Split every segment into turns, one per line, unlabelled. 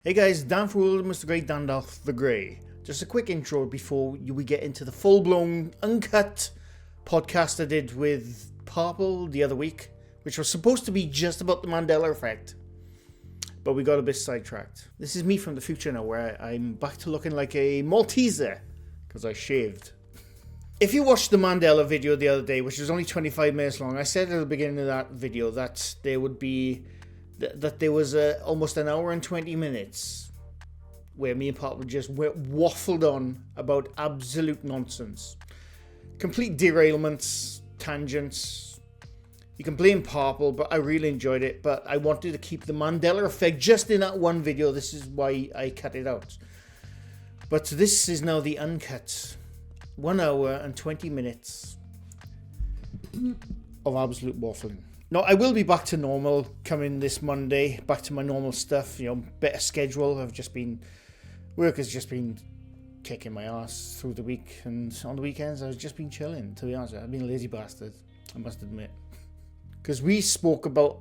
Hey guys, Dan Fool, Mr. Grey Dandalf the Grey. Just a quick intro before we get into the full-blown, uncut podcast I did with Purple the other week, which was supposed to be just about the Mandela effect. But we got a bit sidetracked. This is me from the future now, where I'm back to looking like a Malteser, because I shaved. If you watched the Mandela video the other day, which was only 25 minutes long, I said at the beginning of that video that there would be... that there was almost an hour and 20 minutes where me and Pop just waffled on about absolute nonsense. Complete derailments, tangents. You can blame Purple, but I really enjoyed it. But I wanted to keep the Mandela effect just in that one video. This is why I cut it out. But this is now the uncut. 1 hour and 20 minutes of absolute waffling. No, I will be back to normal coming this Monday, back to my normal stuff, better schedule. Work has just been kicking my ass through the week, and on the weekends I've just been chilling, to be honest. I've been a lazy bastard, I must admit. Because we spoke about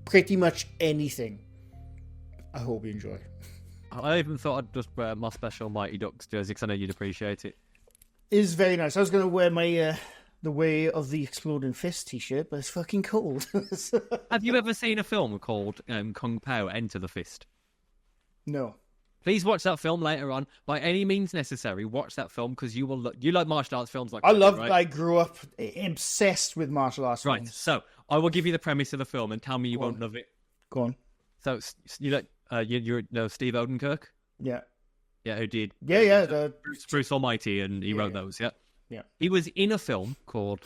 pretty much anything. I hope you enjoy.
I even thought I'd just wear my special Mighty Ducks jersey because I know you'd appreciate it.
It is very nice. I was going to wear my... The Way of the Exploding Fist t-shirt, but it's fucking cold.
Have you ever seen a film called Kung Pao Enter the Fist?
No.
Please watch that film later on. By any means necessary, watch that film because you will. You like martial arts films like
I
that,
love.
right?
I grew up obsessed with martial arts
Right.
films.
So I will give you the premise of the film and tell me you won't love it.
Go on.
So you like you know Steve Odenkirk?
Yeah.
Yeah, who did?
Yeah.
Bruce Almighty, and he wrote those. Yeah.
Yeah.
He was in a film called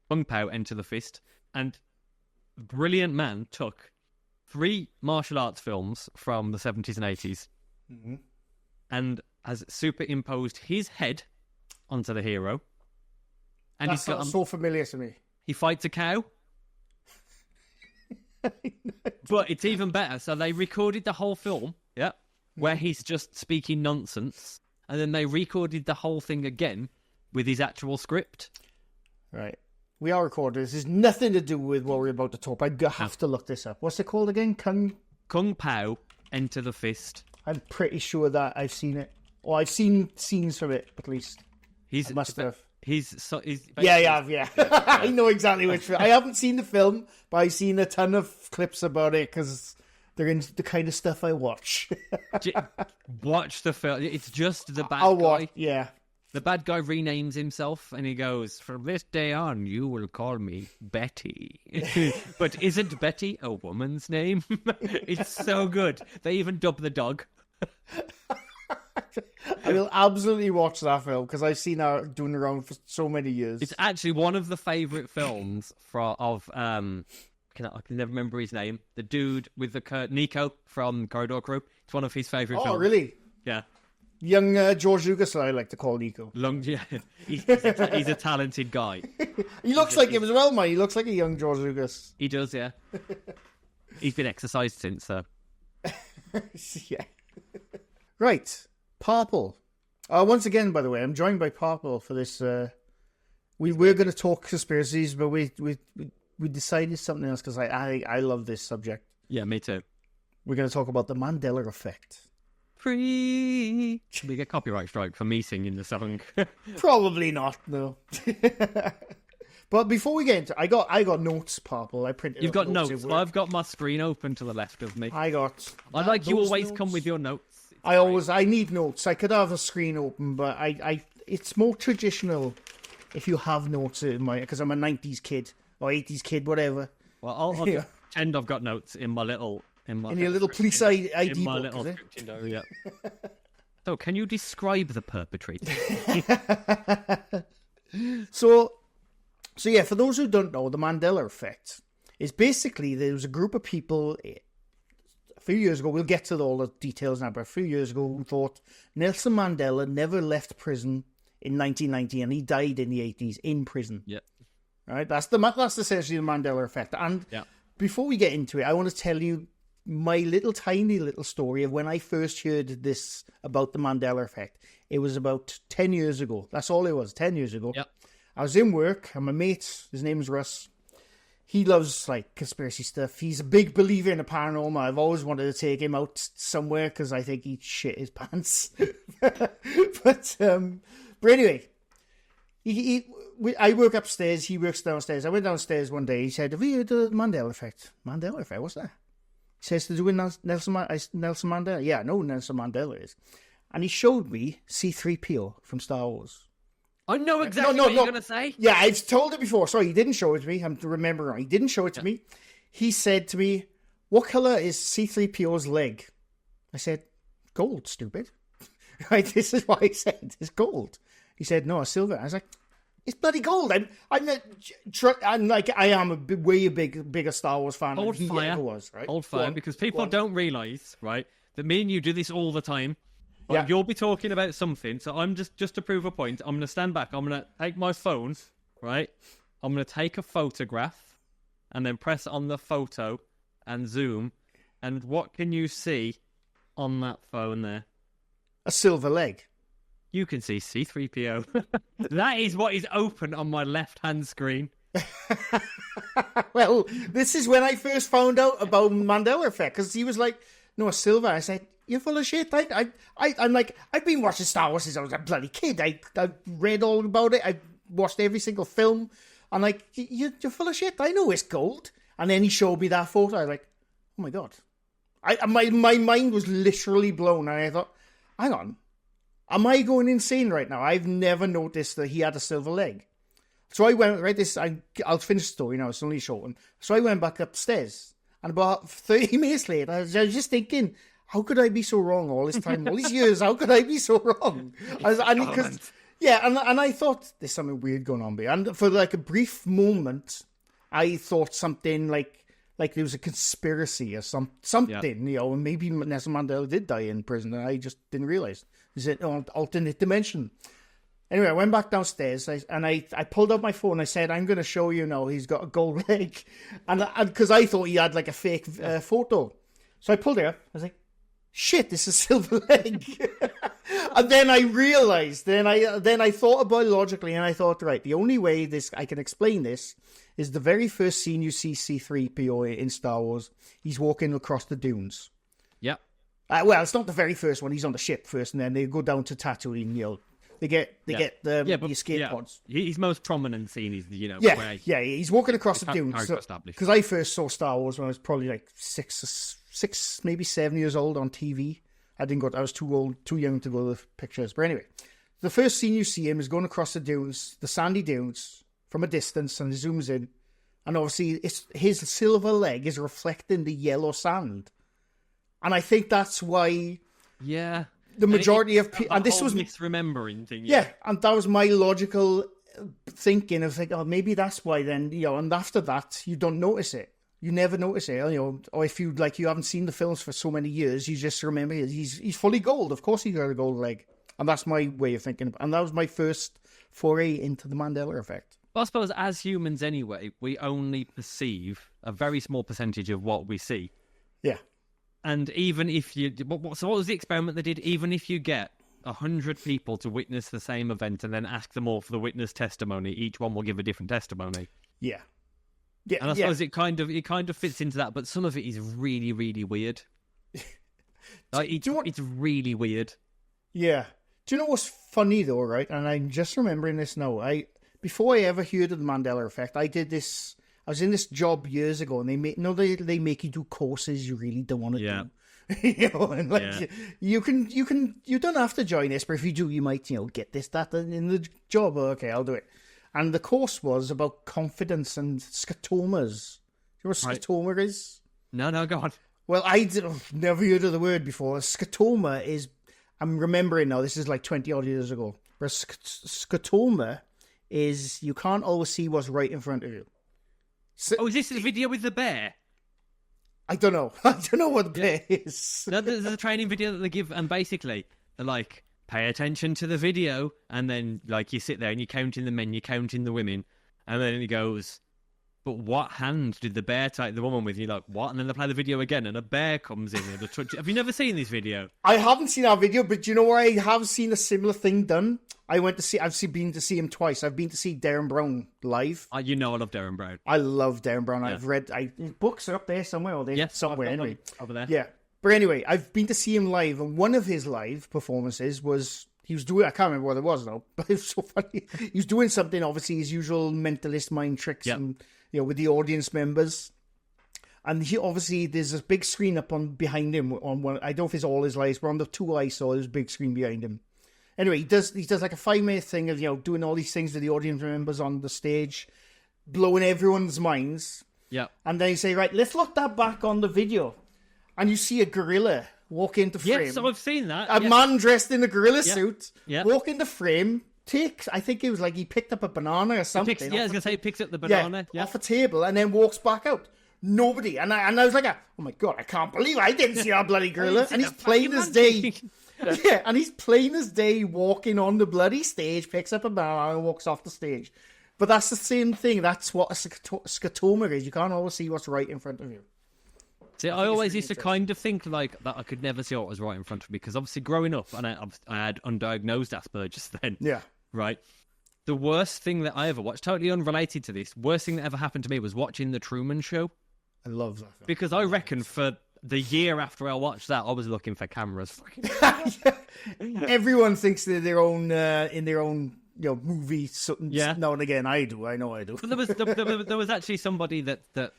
Kung Pao Enter the Fist, and a brilliant man took 3 martial arts films from the 70s and 80s and has superimposed his head onto the hero. And
That sounds so familiar to me.
He fights a cow. But it's even better. So they recorded the whole film, where he's just speaking nonsense, and then they recorded the whole thing again with his actual script.
Right. We are recording. This has nothing to do with what we're about to talk. I have to look this up. What's it called again?
Kung Pao Enter the Fist.
I'm pretty sure that I've seen it. Or I've seen scenes from it, at least. I must have. Yeah. I know exactly which film. I haven't seen the film, but I've seen a ton of clips about it because they're in the kind of stuff I watch.
Watch the film. It's just the bad
I'll
guy.
watch, yeah.
The bad guy renames himself and he goes, "From this day on, you will call me Betty." But isn't Betty a woman's name? It's so good. They even dub the dog.
I will absolutely watch that film because I've seen her doing around for so many years.
It's actually one of the favourite films of I can never remember his name. The dude with the Nico from Corridor Crew. It's one of his favourite films.
Oh, really?
Yeah.
Young George Lucas, I like to call Nico.
He's a talented guy.
He looks like him as well, man. He looks like a young George Lucas.
He does, yeah. He's been exercised since, so.
Yeah. Right. Purple. Once again, by the way, I'm joined by Purple for this. We were going to talk conspiracies, but we decided something else because I love this subject.
Yeah, me too.
We're going to talk about the Mandela effect.
Free. We get copyright strike for me singing the song.
Probably not, no. But before we get into, I got notes, Purple. I printed.
You've got notes. I've got my screen open to the left of me.
I
like you always come with your notes.
I need notes. I could have a screen open, but it's more traditional if you have notes in my, because I'm a 90s kid or 80s kid, whatever.
Well, I'll pretend I've got notes in my little. In your
little police ID
in my
book,
little scripting, yeah. So, can you describe the perpetrator?
So yeah, for those who don't know, the Mandela effect is basically there was a group of people a few years ago. We'll get to all the details now, but a few years ago, who thought Nelson Mandela never left prison in 1990, and he died in the 80s in prison.
Yeah,
right. That's essentially the Mandela effect. And before we get into it, I want to tell you my tiny little story of when I first heard this about the Mandela effect. It was about 10 years ago. That's all it was, 10 years ago.
Yep.
I was in work, and my mate, his name's Russ, he loves like conspiracy stuff. He's a big believer in the paranormal. I've always wanted to take him out somewhere because I think he'd shit his pants. but anyway, I work upstairs. He works downstairs. I went downstairs one day. He said, "Have you heard of the Mandela effect?" Mandela effect? What's that? He says, "To do with Nelson Mandela." Yeah, I know who Nelson Mandela is. And he showed me C-3PO from Star Wars.
I know exactly what you're going to say.
Yeah, I've told it before. Sorry, he didn't show it to me. I'm remembering. He didn't show it to me. He said to me, "What colour is C-3PO's leg?" I said, "Gold, stupid." Right, this is what I said. It's gold. He said, "No, it's silver." I was like, "It's bloody gold." I am a bigger Star Wars fan
Hold
than he
fire.
ever was. Right?
Hold fire, because people don't realise, right, that me and you do this all the time. Like, you'll be talking about something, so I'm just to prove a point, I'm going to stand back, I'm going to take my phone, right? I'm going to take a photograph and then press on the photo and zoom. And what can you see on that phone there?
A silver leg.
You can see C-3PO. That is what is open on my left-hand screen.
Well, this is when I first found out about Mandela effect, because he was like, "No, it's silver." I said, "You're full of shit." I'm like, I've been watching Star Wars since I was a bloody kid. I read all about it. I watched every single film. I'm like, you're full of shit. I know it's gold. And then he showed me that photo. I was like, oh my God. My mind was literally blown. And I thought, hang on. Am I going insane right now? I've never noticed that he had a silver leg. So I went, I'll finish the story now. It's only a short one. So I went back upstairs. And about 30 minutes later, I was just thinking, how could I be so wrong all this time, all these years? How could I be so wrong? And I thought there's something weird going on here. And for like a brief moment, I thought something like there was a conspiracy or something, you know, and maybe Nelson Mandela did die in prison, and I just didn't realize. Is it an alternate dimension? Anyway, I went back downstairs and I pulled out my phone. I said, "I'm going to show you now. He's got a gold leg," and because I thought he had like a fake photo, so I pulled it up. I was like, "Shit, this is a silver leg." And then I realized. Then I thought about it logically, and I thought, right, the only way I can explain this is the very first scene you see C-3PO in Star Wars. He's walking across the dunes.
Yep.
Well, it's not the very first one. He's on the ship first, and then they go down to Tatooine. You know, they get the escape pods.
His most prominent scene is, you know,
he's walking across the dunes. Because I first saw Star Wars when I was probably like six, maybe 7 years old on TV. I was too young to go to the pictures. But anyway, the first scene you see him is going across the dunes, the sandy dunes, from a distance, and he zooms in, and obviously his silver leg is reflecting the yellow sand. And I think that's why the majority of people, and this was
misremembering thing.
Yeah, and that was my logical thinking of like, oh, maybe that's why then, you know, and after that you don't notice it. You never notice it, you know, or if you haven't seen the films for so many years, you just remember he's fully gold. Of course he's got a gold leg. And that's my way of thinking. And that was my first foray into the Mandela effect.
Well, I suppose as humans anyway, we only perceive a very small percentage of what we see.
Yeah.
And even if so what was the experiment they did? Even if you get 100 people to witness the same event and then ask them all for the witness testimony, each one will give a different testimony.
Yeah. Yeah.
And I suppose it kind of fits into that, but some of it is really, really weird. It's really weird.
Yeah. Do you know what's funny though, right? And I'm just remembering this now. Before I ever heard of the Mandela effect, I was in this job years ago, and they make you do courses you really don't want to do. You know, and like you don't have to join this, but if you do, you might, you know, get this, that in the job. Okay, I'll do it. And the course was about confidence and scotomas. You know what scotoma is?
No, go on.
Well, I've never heard of the word before. Scotoma is, I'm remembering now, this is like 20 odd years ago. But scotoma is you can't always see what's right in front of you.
Is this the video with the bear?
I don't know. I don't know what the bear is.
No, there's a training video that they give, and basically they're like, pay attention to the video, and then like you sit there and you're counting the men, you're counting the women, and then he goes, but what hand did the bear take the woman with? You're like, what? And then they play the video again, and a bear comes in and have you never seen this video?
I haven't seen that video, but you know where I have seen a similar thing done? I've been to see him twice. I've been to see Darren Brown live.
I love Darren Brown.
I love Darren Brown.
Yeah.
His books are up there somewhere, or they're somewhere anyway.
Over there.
Yeah. But anyway, I've been to see him live, and one of his live performances was, he was doing, I can't remember what it was though, but it was so funny. He was doing something, obviously, his usual mentalist mind tricks, and with the audience members. And he obviously, there's a big screen up on behind him. On one, I don't know if it's all his lives, but on the two I saw, there's a big screen behind him. Anyway, he does like a 5-minute thing of, doing all these things with the audience members on the stage, blowing everyone's minds.
Yeah.
And then you say, right, let's look that back on the video. And you see a gorilla walk into frame.
Yes, I've seen that.
A man dressed in a gorilla suit,
Yeah.
walk into frame, I think it was like he picked up a banana or something.
I was going to say he picks up the banana. Yeah.
Off a table and then walks back out. Nobody. And I was like, oh my God, I can't believe I didn't see that bloody gorilla. And he's plain as day. Yeah, and he's plain as day walking on the bloody stage, picks up a banana and walks off the stage. But that's the same thing. That's what a scotoma is. You can't always see what's right in front of you.
See, I always used to kind of think like that I could never see what was right in front of me, because obviously growing up, and I had undiagnosed Asperger's then.
Yeah.
Right. The worst thing that I ever watched, totally unrelated to this, worst thing that ever happened to me was watching The Truman Show.
I love that film.
Because I reckon for the year after I watched that, I was looking for cameras.
Everyone thinks they're their own, in their own, movie. Now and again, I do. I know I do.
But there was actually somebody that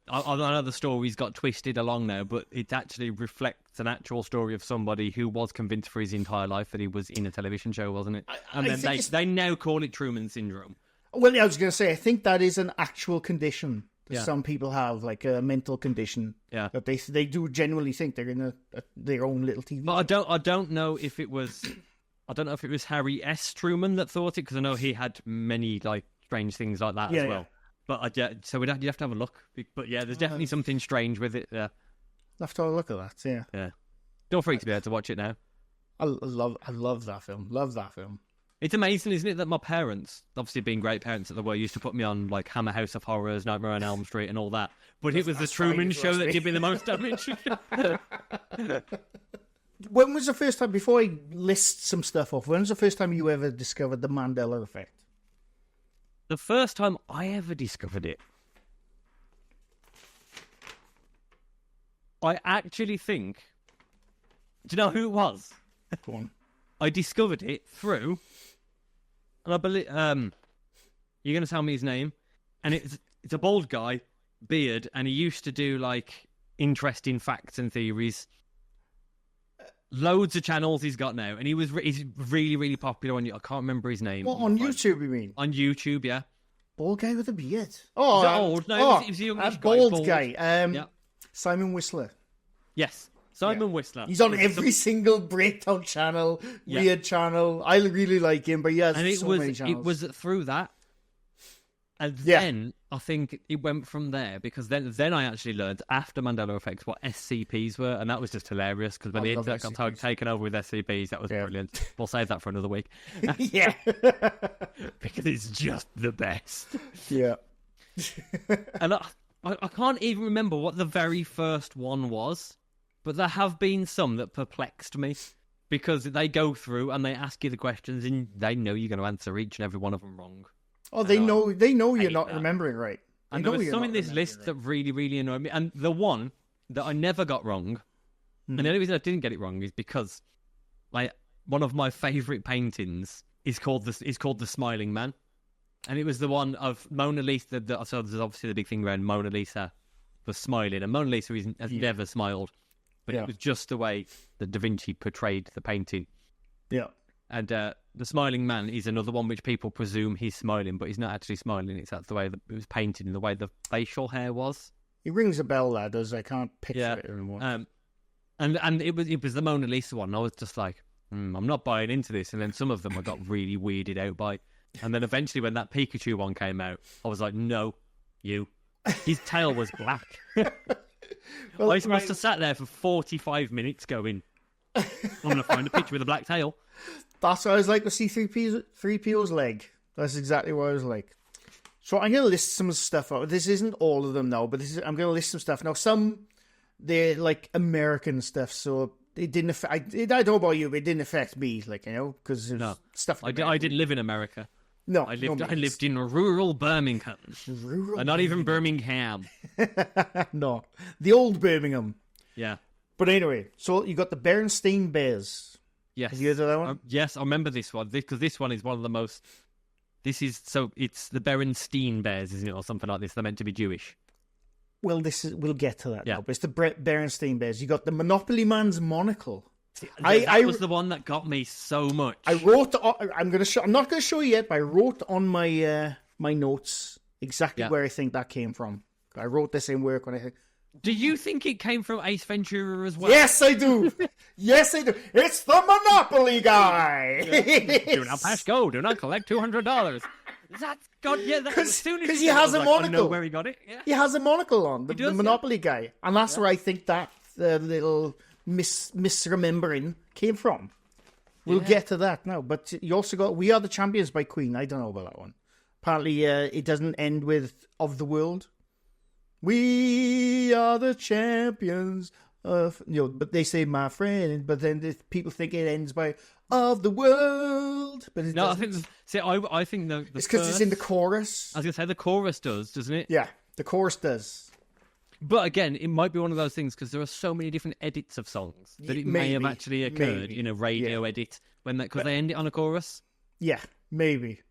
I know the story's got twisted along now, but it actually reflects an actual story of somebody who was convinced for his entire life that he was in a television show, wasn't it? And then they now call it Truman Syndrome.
Well, I was going to say, I think that is an actual condition that some people have, like a mental condition.
Yeah,
that they do genuinely think they're in their own little TV.
But I don't know if it was Harry S. Truman that thought it, because I know he had many like strange things like that as well. Yeah. But so you'd have to have a look. But yeah, there's definitely something strange with it. Yeah,
I'll have to have a look at that. Yeah,
yeah. Don't freak to be able to watch it now.
I love that film. Love that film.
It's amazing, isn't it, that my parents, obviously being great parents that they were, used to put me on like Hammer House of Horrors, Nightmare on Elm Street, and all that. But it was the Truman Show that did me the most damage.
When was the first time, before I list some stuff off, when was the first time you ever discovered the Mandela effect?
The first time I ever discovered it, I actually think, do you know who it was?
Go on.
I discovered it through, and I believe, you're going to tell me his name, and it's a bald guy, beard, and he used to do like interesting facts and theories. Loads of channels he's got now, and he's really, really popular on. I can't remember his name.
What, on YouTube, you mean?
On YouTube, yeah.
Bald guy with a beard.
Oh, old. No, he was a youngish guy.
Bald guy.
Yeah.
Simon Whistler.
Yes, Simon Whistler.
He's on every single breakdown channel, weird channel. I really like him, but he has many channels.
It was through that. And then I think it went from there, because then I actually learned after Mandela Effects what SCPs were, and that was just hilarious, because when the internet got taken over with SCPs, that was brilliant. We'll save that for another week.
Yeah.
Because it's just the best.
Yeah.
And I can't even remember what the very first one was, but there have been some that perplexed me, because they go through and they ask you the questions and they know you're going to answer each and every one of them wrong.
Oh, they know you're not remembering right.
And there was some in this list that really, really annoyed me. And the one that I never got wrong, and the only reason I didn't get it wrong is because one of my favourite paintings is called the Smiling Man. And it was the one of Mona Lisa. So there's obviously the big thing around Mona Lisa was smiling, and Mona Lisa has never smiled. But it was just the way that Da Vinci portrayed the painting.
Yeah.
And the Smiling Man is another one which people presume he's smiling, but he's not actually smiling. That's the way that it was painted, and the way the facial hair was.
It rings a bell, that does. I can't picture it anymore.
And it was the Mona Lisa one. I was just like, I'm not buying into this. And then some of them I got really weirded out by. And then eventually when that Pikachu one came out, I was like, no, you. His tail was black. Well, I must have sat there for 45 minutes going, I'm going to find a picture with a black tail.
That's what I was like with C3PO's leg. That's exactly what I was like. So I'm going to list some stuff out. This isn't all of them now, but I'm going to list some stuff. Now, some, they're like American stuff, so it didn't affect... I don't know about you, but it didn't affect me, like, you know, because stuff...
I didn't live in America.
No,
I lived in rural Birmingham. Not even Birmingham.
No, the old Birmingham.
Yeah.
But anyway, so you got the Berenstain Bears.
Yes.
Have you heard of that one?
Yes, I remember this one, because this one is one of the most... it's the Berenstain Bears, isn't it, or something like this? They're meant to be Jewish.
Well, we'll get to that now. But it's the Berenstain Bears. You got the Monopoly Man's monocle.
That was the one that got me so much.
I wrote. I'm not going to show you yet, but I wrote on my my notes exactly where I think that came from. I wrote this in work when I.
Do you think it came from Ace Ventura as well?
Yes, I do. Yes, I do. It's the Monopoly guy.
Do not pass go. Do not collect $200. That's God. Yeah, as soon as
he has a monocle.
I know where he got it. Yeah.
He has a monocle on the Monopoly guy, and that's where I think that little misremembering came from. We'll get to that now. But you also got "We Are the Champions" by Queen. I don't know about that one. Apparently, it doesn't end with "of the world." We are the champions of, but they say "my friend," but then people think it ends by "of the world." But it doesn't.
I think the
it's because it's in the chorus.
I was gonna say the chorus does, doesn't it?
Yeah, the chorus does.
But again, it might be one of those things because there are so many different edits of songs that it may have actually occurred in a radio edit because they end it on a chorus.
Yeah, maybe.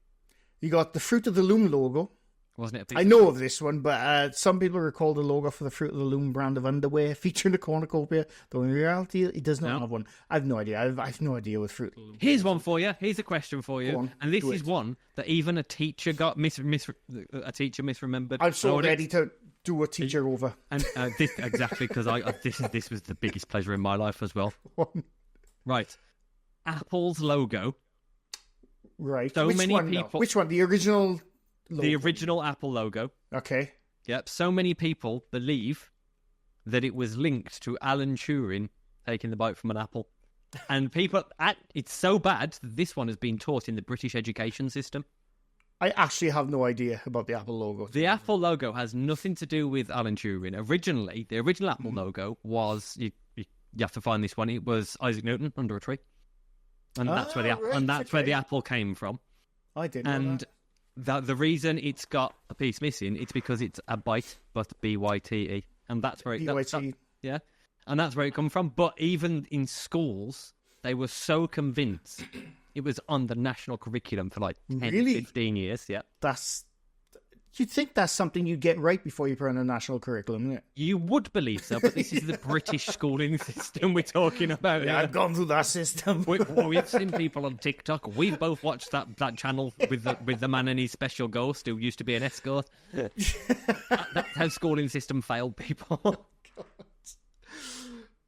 You got the Fruit of the Loom logo.
Wasn't it?
I know of this one, but some people recall the logo for the Fruit of the Loom brand of underwear featuring the cornucopia. Though in reality, it does not have one. I have no idea. I've no idea with Fruit of the Loom.
Here's one for you. Here's a question for you. And this is one that even a teacher got misremembered.
I'm so ready to do a teacher over.
And this exactly because this was the biggest pleasure in my life as well. Right, Apple's logo.
Right.
So many people.
Which one? The original. Logo.
The original Apple logo.
Okay.
Yep. So many people believe that it was linked to Alan Turing taking the bite from an apple, and it's so bad that this one has been taught in the British education system.
I actually have no idea about the Apple logo.
The Apple logo has nothing to do with Alan Turing. Originally, the original Apple logo was you have to find this one. It was Isaac Newton under a tree, and that's where the apple came from.
I didn't know that.
The reason it's got a piece missing, it's because it's a bite, but B-Y-T-E, and that's where it and that's where it come from. But even in schools, they were so convinced it was on the national curriculum for like 10, 15 years. Yeah,
you'd think that's something you get right before you put on a national curriculum, isn't it?
You would believe so, but this is the British schooling system we're talking about.
Yeah, I've gone through that system.
We've seen people on TikTok. We've both watched that channel with the man and his special ghost who used to be an escort. That's how schooling system failed people.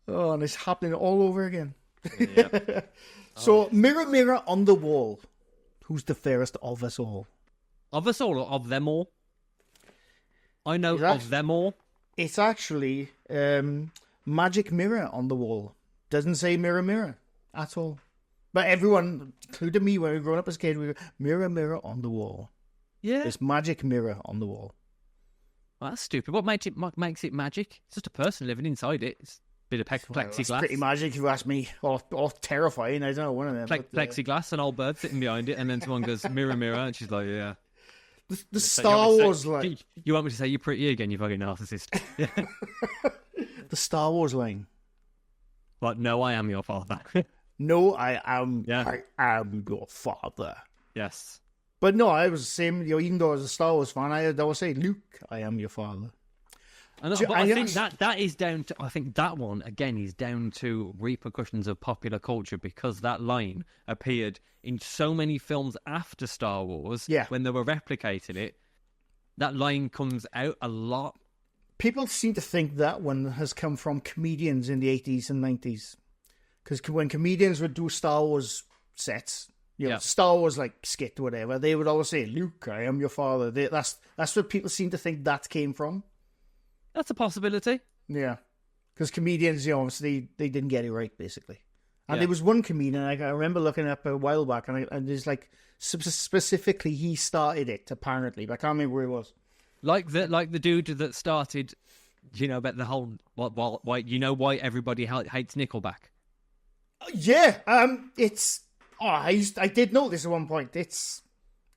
Oh, and it's happening all over again.
Yeah.
So, mirror, mirror on the wall, who's the fairest of us all?
Of us all, or of them all? I know of them all.
It's actually magic mirror on the wall. Doesn't say mirror, mirror at all. But everyone, including me, when we were growing up as kids, we go, mirror, mirror on the wall.
Yeah.
It's magic mirror on the wall.
Well, that's stupid. What makes it magic? It's just a person living inside it. It's a bit of plexiglass.
It's pretty magic, if you ask me. Or terrifying, I don't know, one of them.
Plexiglass, an old bird sitting behind it, and then someone goes, mirror, mirror, and she's like, yeah.
The Star Wars line.
You want me to say you're pretty again, you fucking narcissist?
The Star Wars line.
What? No, I am your father.
No, I am. Yeah. I am your father.
Yes.
But no, I was the same. Even though I was a Star Wars fan, I always say, "Luke, I am your father."
I think that is down to. I think that one again is down to repercussions of popular culture because that line appeared in so many films after Star Wars.
Yeah.
When they were replicating it, that line comes out a lot.
People seem to think that one has come from comedians in the 80s and 90s, because when comedians would do Star Wars sets, Star Wars like skit or whatever, they would always say, "Luke, I am your father." That's what people seem to think that came from. That's
a possibility.
Yeah. Because comedians, obviously, they didn't get it right, basically. And
Yeah.
there was one comedian I remember looking up a while back, and there's like specifically he started it apparently, but I can't remember where it was.
Like the dude that started, about the whole why everybody hates Nickelback.
Yeah, it's. Oh, I did know this at one point. It's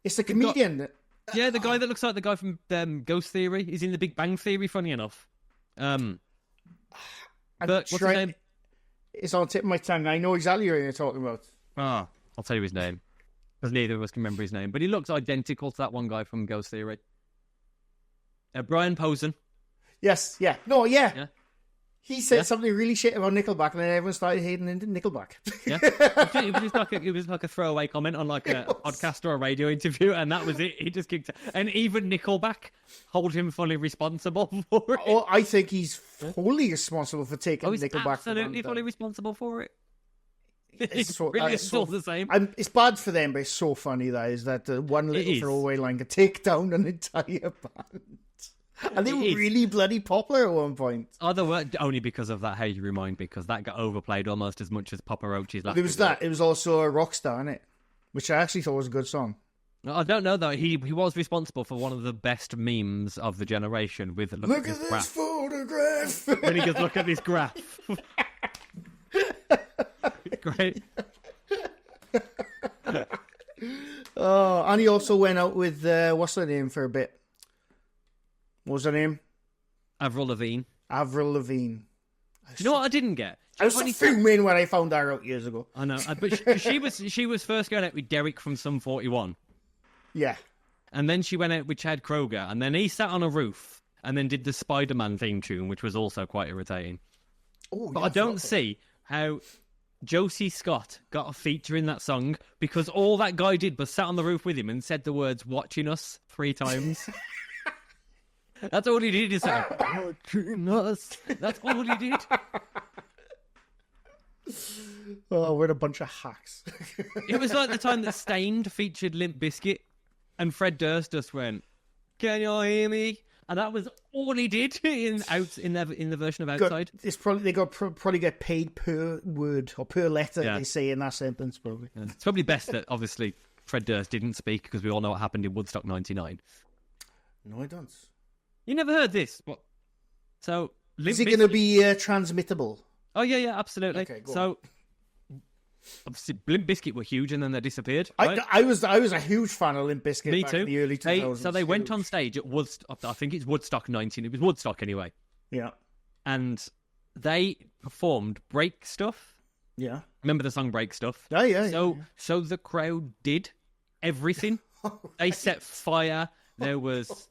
a comedian.
Yeah, the guy that looks like the guy from Ghost Theory. He's in The Big Bang Theory. Funny enough. But what's his name?
It's on the tip of my tongue. I know exactly what you're talking about.
Ah, I'll tell you his name because neither of us can remember his name. But he looks identical to that one guy from Ghost Theory. Brian Posen.
Yes. Yeah. No. Yeah.
Yeah.
He said something really shit about Nickelback, and then everyone started hating into Nickelback.
Yeah, it was like a throwaway comment on like a podcast or a radio interview, and that was it. He just kicked it. And even Nickelback hold him fully responsible for it.
Oh, I think he's fully responsible for taking
he's
Nickelback.
Absolutely fully responsible for it.
It's
still the same.
It's bad for them, but it's so funny that one little throwaway line could take down an entire band. And they were really bloody popular at one point.
Only because of that How You Remind Me, because that got overplayed almost as much as Papa Roach's last.
There was that. It was also a Rockstar in it, which I actually thought was a good song.
I don't know though. He was responsible for one of the best memes of the generation with look at this graph.
Photograph.
When he goes, look at this graph. Great.
Oh, and he also went out with what's her name for a bit. What was her name?
Avril Lavigne.
Avril Lavigne.
You know what I didn't get?
I was fuming when I found her out years ago.
I know, but she was first going out with Derek from Sum 41.
Yeah.
And then she went out with Chad Kroger, and then he sat on a roof and then did the Spider-Man theme tune, which was also quite irritating.
Oh,
but I don't see how Josie Scott got a feature in that song because all that guy did was sat on the roof with him and said the words "watching us" 3 times. That's all he did. Is say, "watching us." That's all he did.
Oh, we're a bunch of hacks.
It was like the time that Stained featured Limp Bizkit, and Fred Durst just went, "Can you hear me?" And that was all he did in the version of Outside.
They probably get paid per word or per letter they say in that sentence. Probably.
Yeah. It's probably best that obviously Fred Durst didn't speak because we all know what happened in Woodstock '99.
No, I don't.
You never heard this? What? So
is it going to be transmittable?
Oh yeah, absolutely.
Okay,
so obviously Limp Bizkit were huge, and then they disappeared. Right?
I was a huge fan of Limp Bizkit.
Me
back
too.
In the early 2000s.
They went on stage at Woodstock. I think it's Woodstock 19. It was Woodstock anyway.
Yeah.
And they performed Break Stuff.
Yeah.
Remember the song Break Stuff?
Oh yeah.
So the crowd did everything. They set fire. There was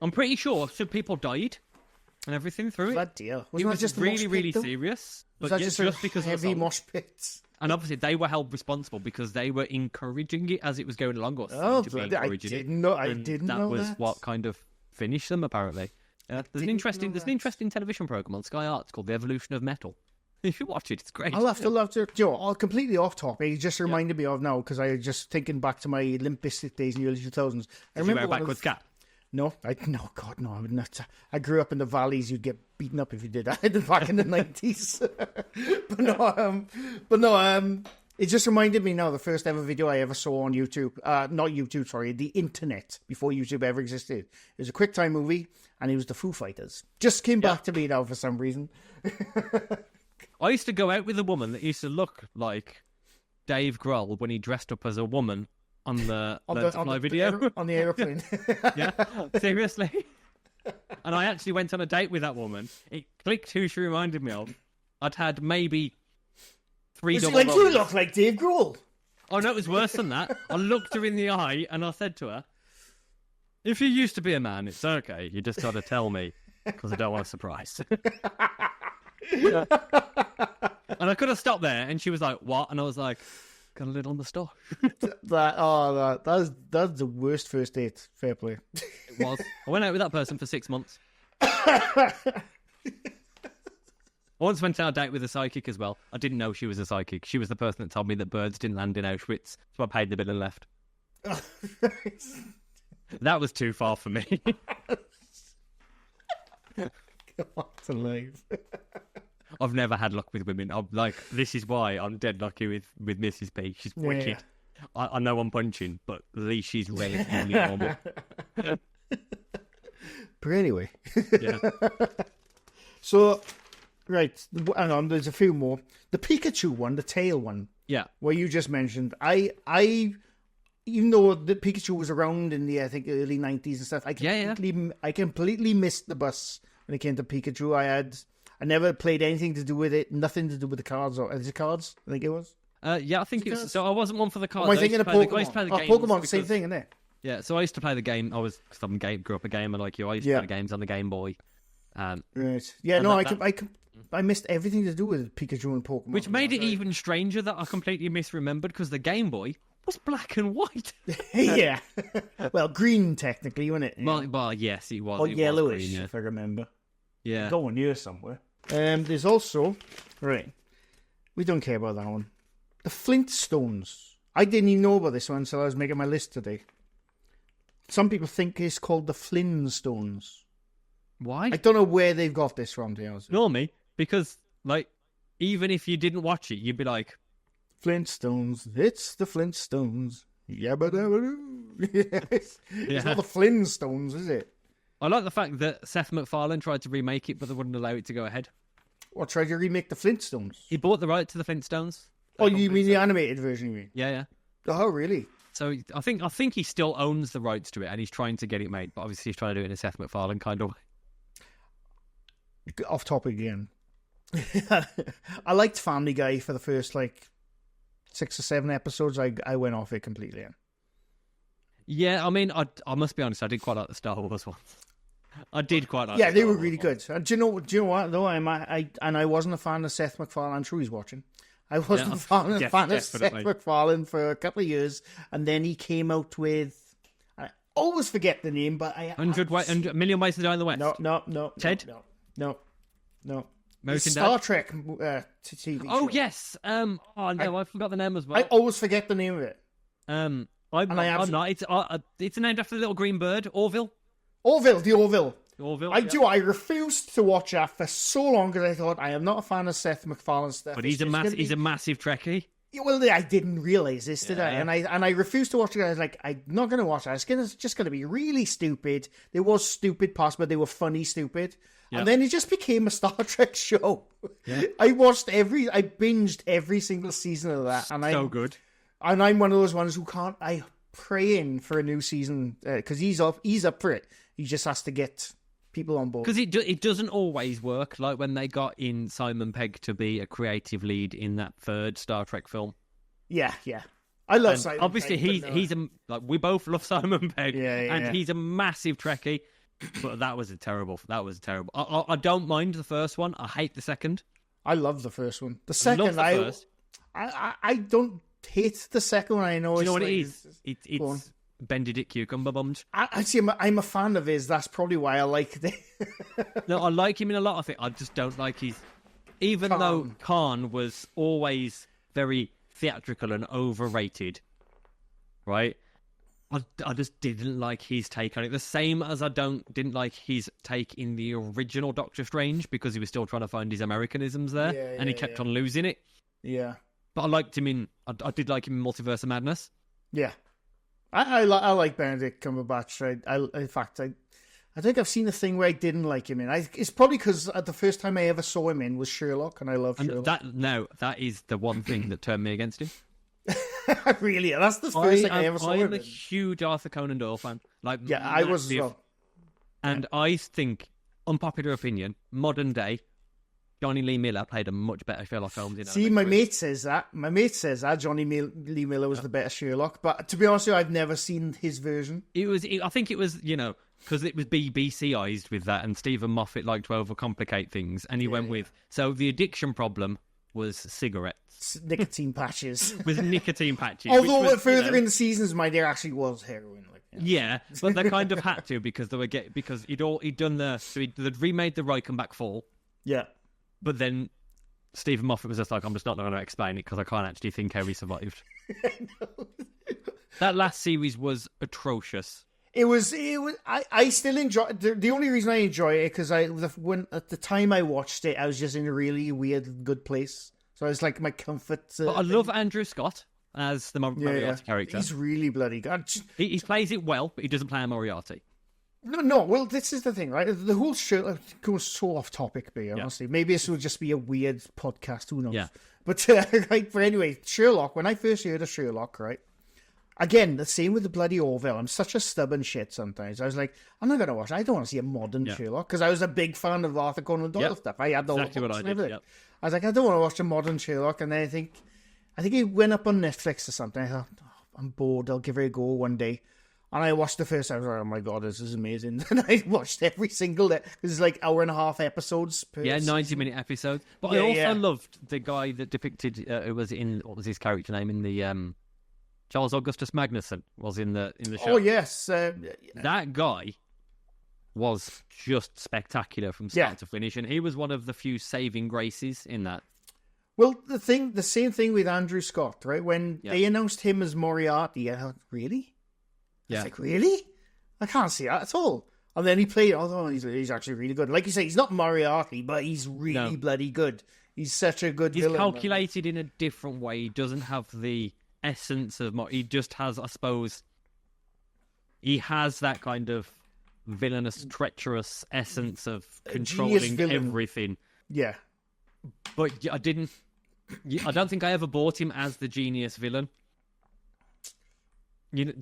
I'm pretty sure some people died and everything through it.
That deal.
It was just really serious.
Was
but
that just
because
heavy
of
mosh pits?
And obviously they were held responsible because they were encouraging it as it was going along.
I didn't know
that was what kind of finished them apparently. There's an interesting television program on Sky Arts called The Evolution of Metal. If you watch it, it's great.
I'll have to. Completely off topic. It just reminded me of now because I was just thinking back to my Limp Bizkit days in the early 2000s. I remember
you wear a backwards cap?
No, God, no. I would not. I grew up in the valleys. You'd get beaten up if you did that back in the 90s. but no. It just reminded me now the first ever video I ever saw on YouTube. Not YouTube, sorry, the internet before YouTube ever existed. It was a QuickTime movie, and it was the Foo Fighters. Just came back to me now for some reason.
I used to go out with a woman that used to look like Dave Grohl when he dressed up as a woman on the video.
On the aeroplane.
Yeah, seriously. And I actually went on a date with that woman. It clicked who she reminded me of. I'd had maybe 3 double
like, you look like Dave Grohl.
Oh, no, it was worse than that. I looked her in the eye and I said to her, if you used to be a man, it's okay. You just got to tell me because I don't want a surprise. Yeah. And I could have stopped there, and she was like, "What?" And I was like, "Got a little moustache."
That's the worst first date. Fair play.
It was. I went out with that person for 6 months. I once went on a date with a psychic as well. I didn't know she was a psychic. She was the person that told me that birds didn't land in Auschwitz, so I paid the bill and left. That was too far for me.
Come on to life.
I've never had luck with women. I'm like, this is why I'm dead lucky with Mrs. P. She's wicked. I know I'm punching, but at least she's relatively normal.
But anyway.
Yeah.
So, right, hang on, there's a few more. The Pikachu one, the tail one.
Yeah.
Where you just mentioned, I even though the Pikachu was around in the, I think, early 90s and stuff, I completely missed the bus when it came to Pikachu. I never played anything to do with it, nothing to do with the cards. Or is it cards? I think it was.
Yeah, I think it was. So I wasn't one for the cards.
Am I thinking of Pokemon?
I used to play the games
Pokemon, same thing, isn't it?
Yeah, so I used to play the game. Grew up a gamer like you. I used to play the games on the Game Boy.
Right. Yeah, no, I missed everything to do with Pikachu and Pokemon.
Which made it even stranger that I completely misremembered because the Game Boy was black and white.
Yeah. Well, green technically, wasn't it?
Well, yes, it was.
Or
it
yellowish,
was green,
if I remember.
Yeah.
Going here somewhere. There's also, right, we don't care about that one. The Flintstones. I didn't even know about this one until I was making my list today. Some people think it's called the Flintstones.
Why?
I don't know where they've got this from, to be honest.
Nor me, because, like, even if you didn't watch it, you'd be like...
Flintstones, it's the Flintstones. Yabba dabba doo. It's not the Flintstones, is it?
I like the fact that Seth MacFarlane tried to remake it, but they wouldn't allow it to go ahead.
What, tried to remake the Flintstones?
He bought the right to the Flintstones.
Oh, you mean the animated version, you mean?
Yeah.
Oh, really?
So I think he still owns the rights to it, and he's trying to get it made, but obviously he's trying to do it in a Seth MacFarlane kind of way.
Off topic again. I liked Family Guy for the first, 6 or 7 episodes. I went off it completely.
Yeah, I mean, I must be honest, I did quite like the Star Wars ones. I did quite like.
Yeah, they were really good. And do you know what though? I wasn't a fan of Seth MacFarlane. I'm sure he's watching. I wasn't a fan of Seth MacFarlane for a couple of years, and then he came out with. I always forget the name, but
100 Million Ways to Die in the West.
No.
Ted.
No.
Star
Trek TV show.
Oh yes. I forgot the name as well.
I always forget the name of it.
I'm not. It's named after the little green bird, Orville.
The Orville.
I
refused to watch that for so long because I thought I am not a fan of Seth MacFarlane stuff.
But he's a massive Trekkie.
Well, I didn't realise this, did I? And I refused to watch it. I was like, I'm not going to watch that. It's just going to be really stupid. There was stupid parts, but they were funny stupid. Yep. And then it just became a Star Trek show. Yeah. I binged every single season of that. And
so good.
And I'm one of those ones who can't. I praying for a new season because he's up for it. He just has to get people on board.
Because it doesn't always work. Like when they got in Simon Pegg to be a creative lead in that third Star Trek film.
Yeah. I love Simon
obviously,
Pegg.
We both love Simon Pegg.
Yeah.
He's a massive Trekkie. But that was terrible. I don't mind the first one. I hate the second.
I love the first one. The second, I don't hate the second one. I know.
Do you know what it is? It's Benedict Cucumber Bums.
I see. I'm a fan of his. That's probably why I like it.
No, I like him in a lot of it. I just don't like his. Even though Khan was always very theatrical and overrated, right? I just didn't like his take on it. The same as I didn't like his take in the original Doctor Strange because he was still trying to find his Americanisms there, and he kept on losing it.
Yeah,
but I liked him in. I did like him in Multiverse of Madness.
Yeah, I like Benedict Cumberbatch. I think I've seen a thing where I didn't like him in. It's probably because the first time I ever saw him in was Sherlock, and I love Sherlock.
That is the one thing that turned me against him.
Really? That's the first thing I ever saw him in.
I'm a huge Arthur Conan Doyle fan.
I was as well.
And I think, unpopular opinion, modern day, Johnny Lee Miller played a much better Sherlock Holmes.
See, my mate says that. Johnny Lee Miller was the better Sherlock. But to be honest with you, I've never seen his version.
I think it was, because it was BBC-ized with that, and Stephen Moffat liked to overcomplicate things, and he went with, so the addiction problem was cigarettes.
Nicotine patches.
With nicotine patches.
Although further in the seasons, there actually was heroin.
Yeah, but they kind of had to because he'd remade the Reichenbach Fall.
Yeah.
But then Stephen Moffat was just like, I'm just not going to explain it because I can't actually think how he survived. That last series was atrocious.
It was. I still enjoy. The only reason I enjoy it because when at the time I watched it, I was just in a really weird, good place. So it's like my comfort.
But I love Andrew Scott as the Moriarty character.
He's really bloody good.
He plays it well, but he doesn't play a Moriarty.
No. Well, this is the thing, right? The whole show goes so off topic, honestly. Maybe this will just be a weird podcast. Who knows?
Yeah.
But right. But anyway, Sherlock. When I first heard of Sherlock, right. Again, the same with the bloody Orville. I'm such a stubborn shit sometimes. I was like, I'm not going to watch it. I don't want to see a modern Sherlock because I was a big fan of Arthur Conan Doyle stuff. I had the
exactly what I did. Yep.
I was like, I don't want to watch a modern Sherlock. And then I think he went up on Netflix or something. I thought, I'm bored. I'll give it a go one day. And I watched the first. I was like, oh my god, this is amazing. And I watched every single day. It's like 1.5 hour episodes per
90-minute episodes. But I also loved the guy that depicted. What was his character name in the Charles Augustus Magnuson was in the show.
Oh yes,
that guy was just spectacular from start to finish, and he was one of the few saving graces in that.
Well, the same thing with Andrew Scott, right? When they announced him as Moriarty, I thought, really? I was like, really? I can't see that at all. And then he played. Although he's actually really good. Like you say, he's not Moriarty, but he's really bloody good. He's such a good villain.
He's calculated in a different way. He doesn't have the essence of he just has, I suppose, he has that kind of villainous, treacherous essence of controlling everything.
Yeah,
but I don't think I ever bought him as the genius villain. You know,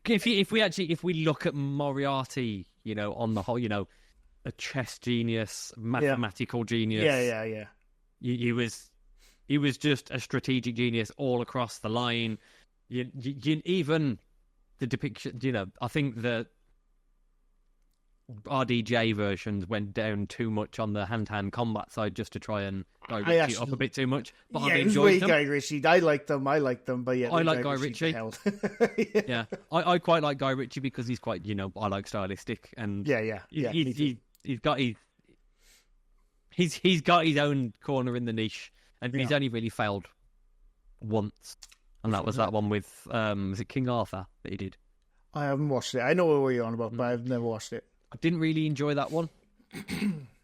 if we look at Moriarty, on the whole, a chess genius, mathematical genius.
Yeah.
He was just a strategic genius all across the line. Even the depiction, I think the RDJ versions went down too much on the hand-to-hand combat side just to try and Guy Ritchie up a bit too much. But I enjoyed them.
Guy Ritchie. I like them, but yeah.
I like Guy Ritchie. Yeah. I quite like Guy Ritchie because he's quite, I like stylistic. And he's got his own corner in the niche. And he's only really failed once. And that was that one with, was it King Arthur that he did?
I haven't watched it. I know what you're on about, but I've never watched it.
I didn't really enjoy that one.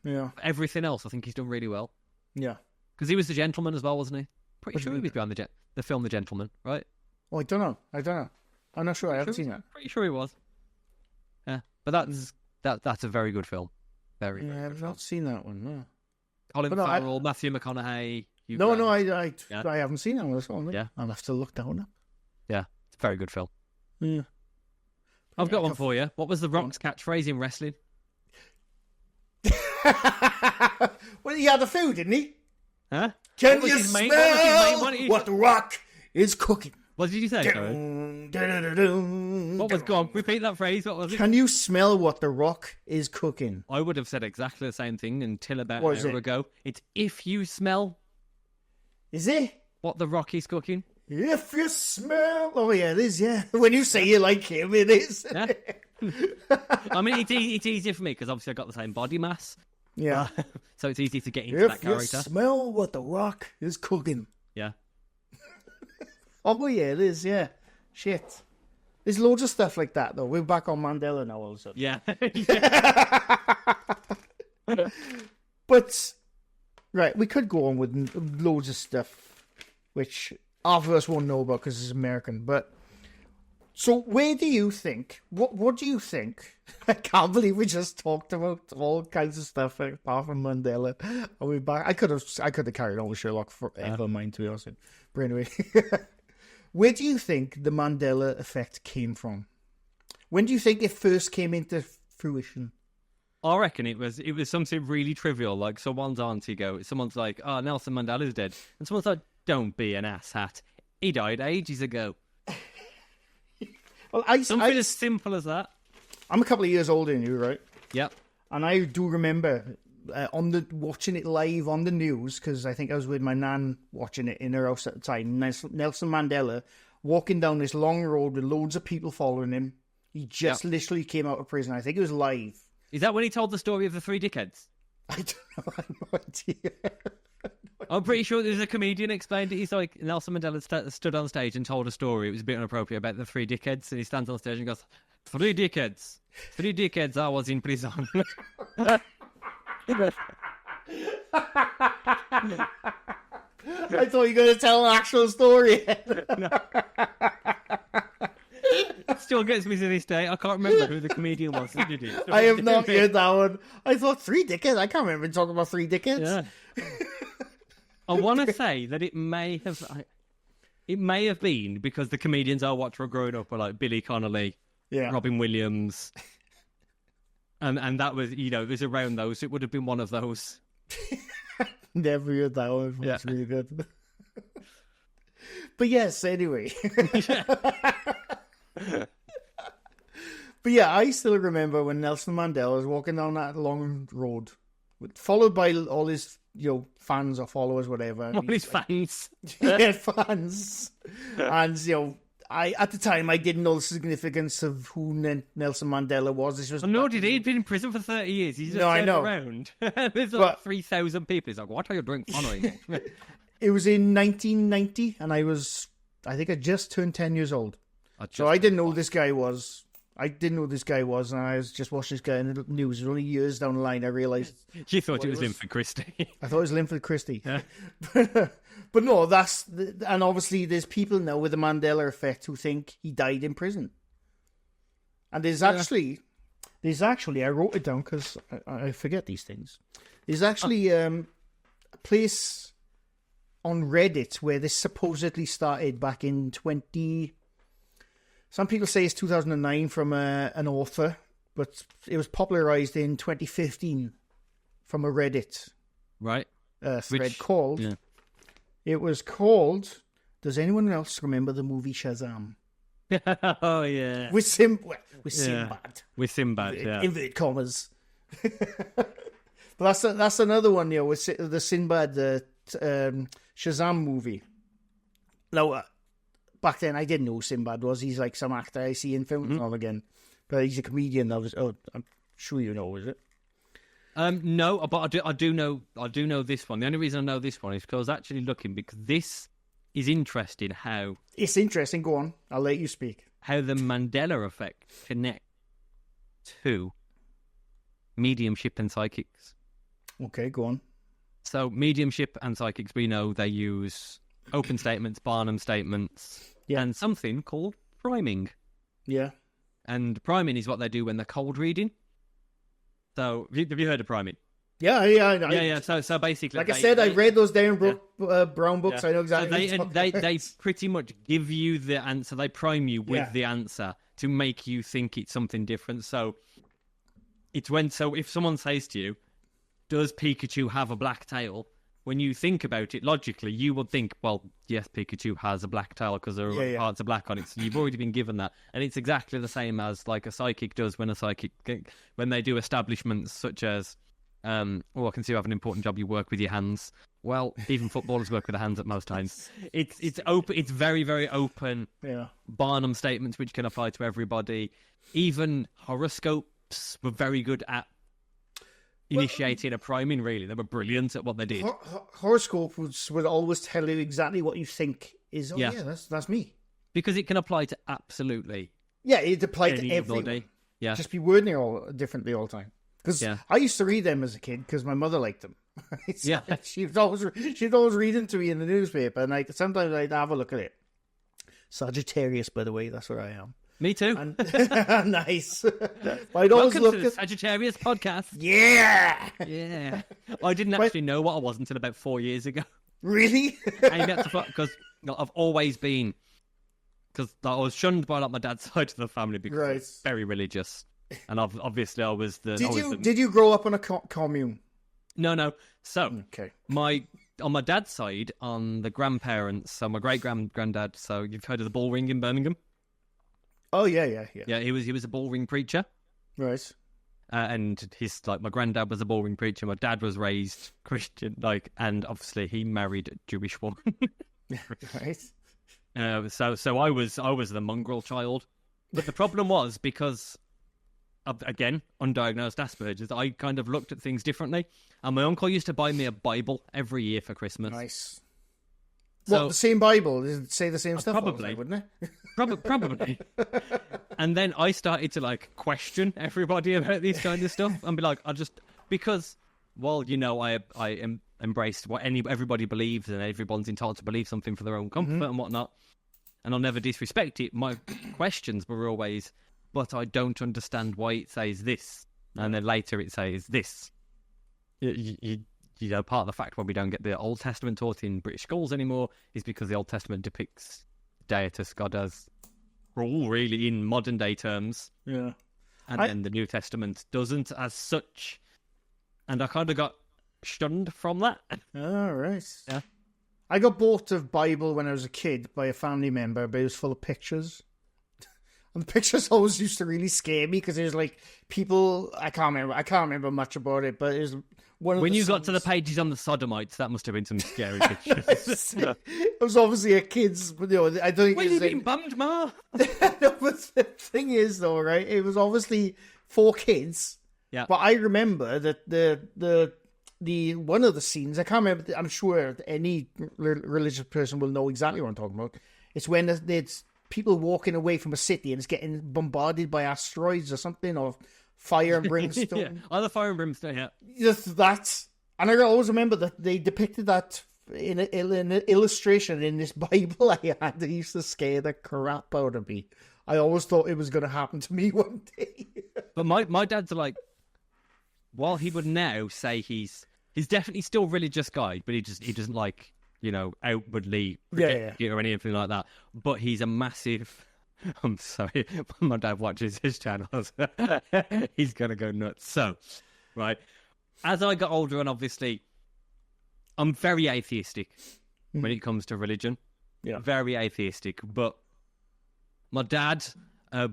Yeah.
Everything else, I think he's done really well.
Yeah.
Because he was the gentleman as well, wasn't he? Pretty sure he was behind the film The Gentleman, right?
Oh, I don't know. I'm not sure. I haven't seen that.
Pretty sure he was. Yeah. But that's a very good film. Very,
very I've not seen that one, no.
Colin Farrell, Matthew McConaughey.
I haven't seen that one.
Yeah.
I'll have to look that one up.
Yeah. It's a very good film.
Yeah.
I've got one for you. What was The Rock's catchphrase in wrestling?
Well, he had the food, didn't he?
Huh?
Can you smell what The Rock is cooking?
What did you say? What was gone? Repeat that phrase. What was it?
Can you smell what The Rock is cooking?
I would have said exactly the same thing until about an hour ago. It's if you smell.
Is it?
What The Rock is cooking.
If you smell... Oh, yeah, it is, yeah. When you say you like him, it is.
Yeah. I mean, it's easier for me because obviously I've got the same body mass.
Yeah.
So it's easy to get into that character.
If you smell what The Rock is cooking.
Yeah.
Oh, yeah, it is, yeah. Shit. There's loads of stuff like that, though. We're back on Mandela now, all of a sudden.
Yeah.
But, right, we could go on with loads of stuff, which half of us won't know about because it's American, but... So, where do you think... What do you think? I can't believe we just talked about all kinds of stuff apart from Mandela. Are we back? I could have carried on with Sherlock forever, mind, to be honest. But anyway... Where do you think the Mandela effect came from? When do you think it first came into fruition?
I reckon it was something really trivial, like someone's like, oh, Nelson Mandela's dead. And someone's like, don't be an asshat. He died ages ago.
Well,
something as simple as that.
I'm a couple of years older than you, right?
Yep.
And I do remember watching it live on the news, because I think I was with my nan watching it in her house at the time. Nelson Mandela walking down this long road with loads of people following him. He just literally came out of prison. I think it was live.
Is that when he told the story of the 3 dickheads?
I don't know. I have no idea.
I'm pretty sure there's a comedian explained it. He's like, Nelson Mandela stood on stage and told a story. It was a bit inappropriate about the 3 dickheads. And he stands on stage and goes, 3 dickheads. 3 dickheads, I was in prison.
I thought you were going to tell an actual story.
It still gets me to this day. I can't remember who the comedian was. Did you?
I have not heard that one. I thought 3 dickheads. I can't remember talking about 3 dickheads.
Yeah. I want to say that it may have been because the comedians I watched were growing up were like Billy Connolly, Robin Williams, and that was, it was around those. It would have been one of those.
Never heard that one. It's really good. But yes, anyway. But yeah, I still remember when Nelson Mandela was walking down that long road, followed by all his, fans or followers, whatever.
All his fans.
Yeah, fans. And, at the time, I didn't know the significance of who Nelson Mandela was. This was
nor did he. He'd been in prison for 30 years. He's just turned around. There's like 3,000 people. He's like, what are you doing following me?
It was in 1990, and I think I just turned 10 years old. So I didn't know who this guy was. And I was just watching this guy in the news. It was only years down the line I realised.
You thought it was Linford Christie.
I thought it was Linford Christie.
Yeah.
But no, and obviously there's people now with the Mandela effect who think he died in prison. And there's actually, I wrote it down because I forget these things. There's actually a place on Reddit where this supposedly started back in some people say it's 2009 from an author, but it was popularized in 2015 from a Reddit thread called. Yeah. It was called. Does anyone else remember the movie Shazam?
Oh yeah,
with Sinbad.
With Sinbad,
inverted commas. But that's another one. With the Sinbad, Shazam movie. Now, back then I didn't know who Sinbad was. He's like some actor I see in films and all again, but he's a comedian. I'm sure you know, is it?
No, but I do know this one. The only reason I know this one is because I was actually looking, because this is interesting.
It's interesting. Go on, I'll let you speak.
How the Mandela effect connects to mediumship and psychics.
Okay, go on.
So mediumship and psychics, we know they use open statements, Barnum statements, and something called priming.
Yeah.
And priming is what they do when they're cold reading. So, have you heard of priming?
Yeah.
Yeah. So basically,
like I said, I read those Darren Brown books. Yeah. I know exactly.
So they pretty much give you the answer. They prime you with the answer to make you think it's something different. So if someone says to you, "Does Pikachu have a black tail?" When you think about it logically, you would think, well, yes, Pikachu has a black tail because there are parts of black on it. So you've already been given that. And it's exactly the same as like a psychic does when they do establishments such as, I can see you have an important job, you work with your hands. Well, even footballers work with their hands at most times. It's open. It's very, very open. Yeah. Barnum statements, which can apply to everybody. Even horoscopes were very good at initiating a priming, really. They were brilliant at what they did.
Horoscopes would always tell you exactly what you think is, that's me.
Because it can apply to absolutely...
Yeah, it applies to everyone. Yeah. Just be wording it differently all the time. Because I used to read them as a kid because my mother liked them. She'd always read them to me in the newspaper, and sometimes I'd have a look at it. Sagittarius, by the way, that's where I am.
Me too.
Nice.
Welcome to the Sagittarius podcast.
Yeah.
I didn't actually know what I was until about 4 years ago.
Really?
Because I've always been... Because I was shunned by my dad's side of the family because I was very religious. And obviously I was the...
Did you grow up on a commune?
No. So, on my dad's side, on the grandparents, so my great-granddad, so you've heard of the Bull Ring in Birmingham?
Oh, yeah.
Yeah, he was a bull ring preacher.
Right.
And my granddad was a bull ring preacher. My dad was raised Christian, and obviously he married a Jewish woman.
Right.
So I was the mongrel child. But the problem was because again, undiagnosed Asperger's, I kind of looked at things differently. And my uncle used to buy me a Bible every year for Christmas.
Nice.
So,
what, the same Bible? Does it say the same stuff?
Probably.
Wouldn't it?
Probably. And then I started to like question everybody about this kind of stuff and be like, because, well, you know, I embraced what everybody believes, and everyone's entitled to believe something for their own comfort and whatnot. And I'll never disrespect it. My questions were always, but I don't understand why it says this. And then later it says this. You know, part of the fact why we don't get the Old Testament taught in British schools anymore is because the Old Testament depicts Deus God as all really in modern day terms.
Yeah.
And then the New Testament doesn't as such. And I kind of got shunned from that.
All right.
Yeah.
I got bought a Bible when I was a kid by a family member, but it was full of pictures. And the pictures always used to really scare me because it was like people. I can't remember much about it, but it was one of
when
the
you got
scenes...
to the pages on the sodomites, that must have been some scary pictures.
It was obviously a kid's. You know, I don't think.
Well,
it was
you been bummed, Ma?
No, but the thing is, though, right? It was obviously for kids.
Yeah.
But I remember that the one of the scenes, I can't remember. I'm sure any religious person will know exactly what I'm talking about. It's when there's people walking away from a city and it's getting bombarded by asteroids or something, or fire and brimstone.
Yeah, either fire and brimstone, yeah.
Just that. And I always remember that they depicted that in an illustration in this Bible I had that used to scare the crap out of me. I always thought it was going to happen to me one day.
But my dad's like, while he would now say he's definitely still a religious guy, but he doesn't like, you know, outwardly project it or anything like that. But he's a massive... I'm sorry, when my dad watches his channels, he's going to go nuts. So, right, as I got older, and obviously, I'm very atheistic when it comes to religion.
Yeah.
Very atheistic. But my dad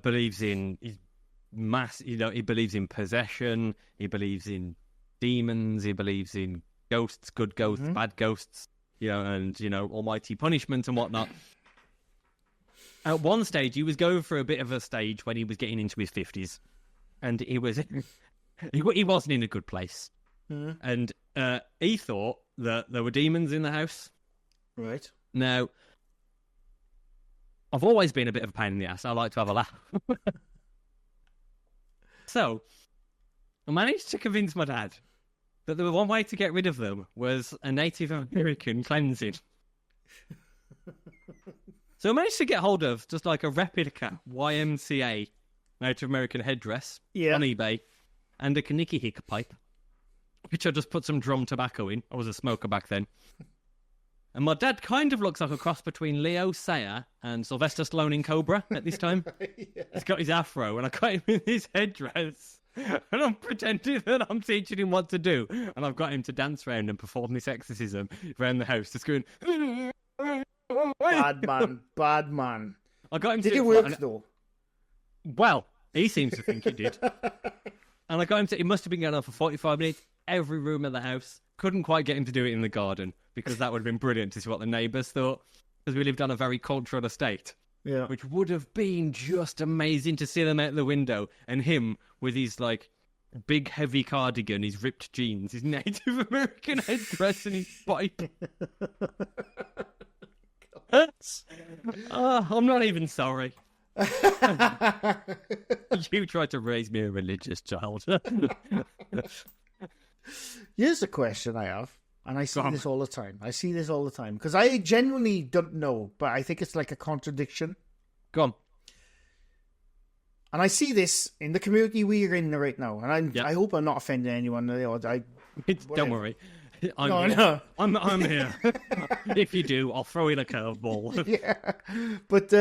believes in he believes in possession, he believes in demons, he believes in ghosts, good ghosts, bad ghosts, and almighty punishment and whatnot. At one stage, he was going through a bit of a stage when he was getting into his 50s, and he wasn't in a good place. And he thought that there were demons in the house.
Right.
Now, I've always been a bit of a pain in the ass. I like to have a laugh. So, I managed to convince my dad that the one way to get rid of them was a Native American cleansing. So I managed to get hold of just like a replica YMCA Native American headdress on eBay and a Kaniki hick pipe, which I just put some drum tobacco in. I was a smoker back then. And my dad kind of looks like a cross between Leo Sayer and Sylvester Stallone in Cobra at this time. Yeah. He's got his afro, and I got him in his headdress. And I'm pretending that I'm teaching him what to do. And I've got him to dance around and perform this exorcism around the house, just going...
Bad man.
I got him.
Did it work though?
Well, he seems to think it did. And I got him to. It must have been going on for 45 minutes. Every room of the house. Couldn't quite get him to do it in the garden because that would have been brilliant to see what the neighbours thought. Because we lived on a very cultural estate. Yeah. Which would have been just amazing to see them out the window and him with his like big heavy cardigan, his ripped jeans, his Native American headdress, and his pipe. I'm not even sorry. You tried to raise me a religious child.
Here's a question I have, and I see this all the time. Because I genuinely don't know, but I think it's like a contradiction.
Go on.
And I see this in the community we're in right now, and I hope I'm not offending anyone.
Don't worry. I'm here. If you do, I'll throw in a curveball.
Yeah. But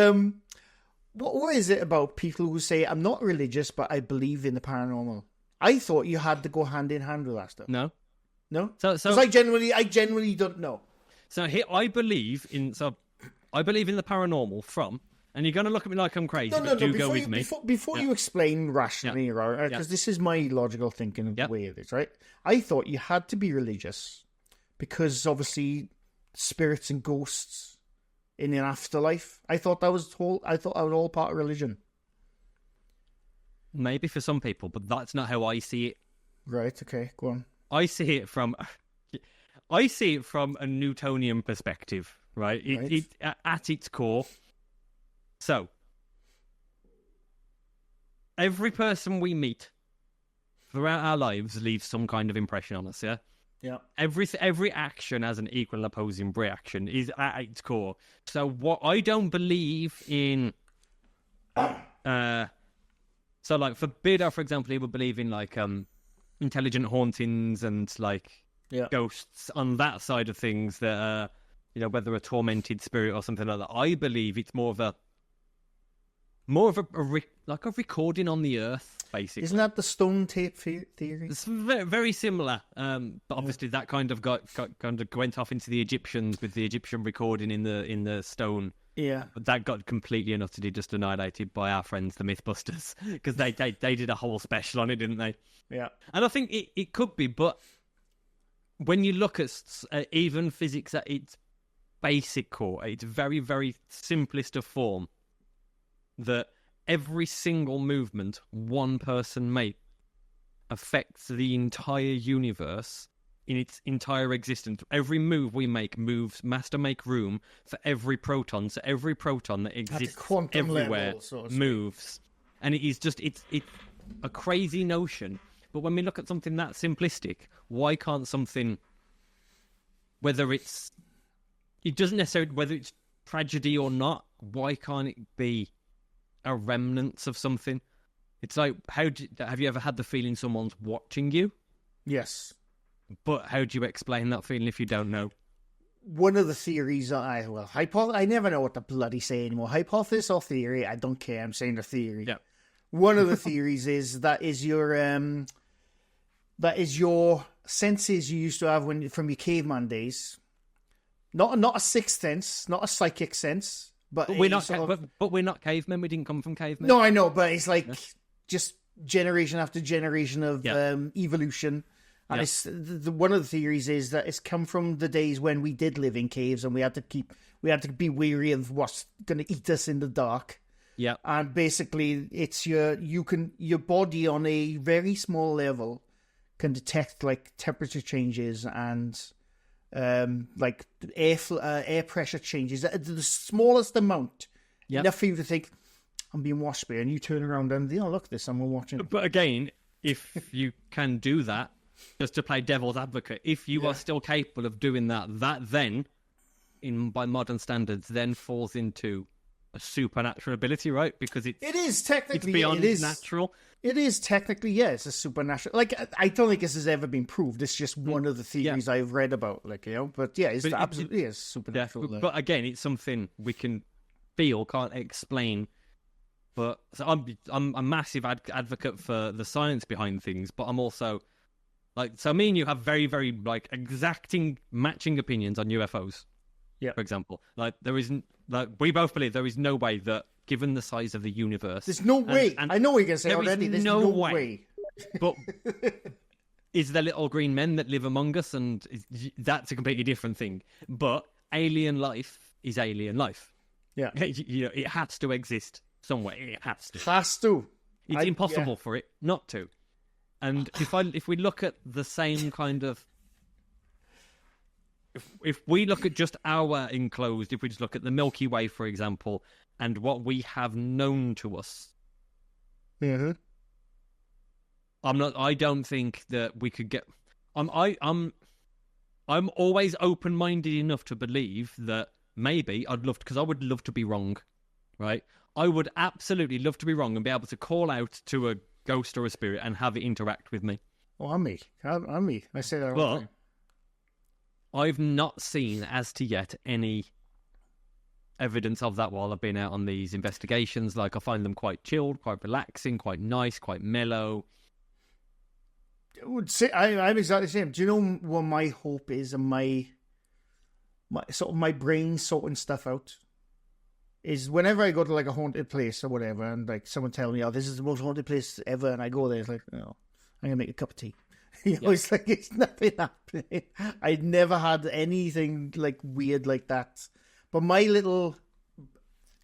what is it about people who say, I'm not religious, but I believe in the paranormal? I thought you had to go hand in hand with that stuff.
No.
So I genuinely don't know.
So here, I believe in the paranormal from... And you're going to look at me like I'm crazy, but do go with me.
Before you explain rationally, right? Because this is my logical thinking of the way it is, right? I thought you had to be religious because obviously spirits and ghosts in an afterlife. I thought that was all part of religion.
maybe for some people, but that's not how I see it.
Right. Okay. Go on.
I see it from a Newtonian perspective, right?
Right.
It at its core. So every person we meet throughout our lives leaves some kind of impression on us. Yeah.
Yeah.
Every action has an equal and opposing reaction is at its core. So what I don't believe in, so like for Bida, for example, he would believe in like intelligent hauntings and like ghosts on that side of things that whether a tormented spirit or something like that. I believe it's more of a recording on the earth, basically.
Isn't that the stone tape theory?
It's very, very similar, but obviously that kind of went off into the Egyptians with the Egyptian recording in the stone.
Yeah,
but that got completely and utterly just annihilated by our friends, the Mythbusters, because they did a whole special on it, didn't they?
Yeah,
and I think it could be, but when you look at even physics at its basic core, its very, very simplest of form, that every single movement one person makes affects the entire universe in its entire existence. Every move we make must make room for every proton. So every proton that exists everywhere
level,
moves. And it's a crazy notion. But when we look at something that simplistic, why can't something, whether it doesn't necessarily, whether it's tragedy or not, why can't it be a remnants of something? It's like, have you ever had the feeling someone's watching you?
Yes.
But how do you explain that feeling if you don't know?
One of the theories I never know what to bloody say anymore. Hypothesis or theory, I don't care. I'm saying the theory. Yeah. One of the theories is that is your senses you used to have from your caveman days. Not a sixth sense, not a psychic sense. But
we're not cavemen. We didn't come from cavemen.
No, I know, but it's like just generation after generation of evolution. And it's one of the theories is that it's come from the days when we did live in caves and we had to be wary of what's going to eat us in the dark.
Yeah,
and basically, it's your body on a very small level can detect like temperature changes and like air pressure changes at the smallest amount, enough for you to think, I'm being washed by, and you turn around and look, there's someone watching.
But again, if you can do that, just to play devil's advocate, if you are still capable of doing that then, by modern standards, then falls into a supernatural ability, right? Because it is technically beyond natural.
It is technically, it's a supernatural. Like, I don't think this has ever been proved. It's just one of the theories I've read about, but it's absolutely is supernatural.
But again, it's something we can feel, can't explain. But so I'm a massive advocate for the science behind things, but I'm also so me and you have very, very matching opinions on UFOs.
Yeah.
For example, we both believe there is no way that, given the size of the universe,
there's no way. I know what you're gonna say already. There's no way.
But is there little green men that live among us, and that's a completely different thing. But alien life is alien life.
Yeah,
it has to exist somewhere. It has to. It's impossible for it not to. And if we look at the same kind of, if we look at just our enclosed, if we just look at the Milky Way, for example, and what we have known to us, I don't think that we could get. I'm always open-minded enough to believe that maybe because I would love to be wrong, right? I would absolutely love to be wrong and be able to call out to a ghost or a spirit and have it interact with me.
Oh, I'm me. I say that all the time.
I've not seen, as to yet, any evidence of that while I've been out on these investigations. Like, I find them quite chilled, quite relaxing, quite nice, quite mellow.
I'm exactly the same. Do you know what my hope is, and my my brain sorting stuff out? Is whenever I go to like a haunted place or whatever, and like someone tells me, "Oh, this is the most haunted place ever," and I go there, it's like, I'm gonna make a cup of tea. It's like it's nothing happening. I'd never had anything like weird like that. But my little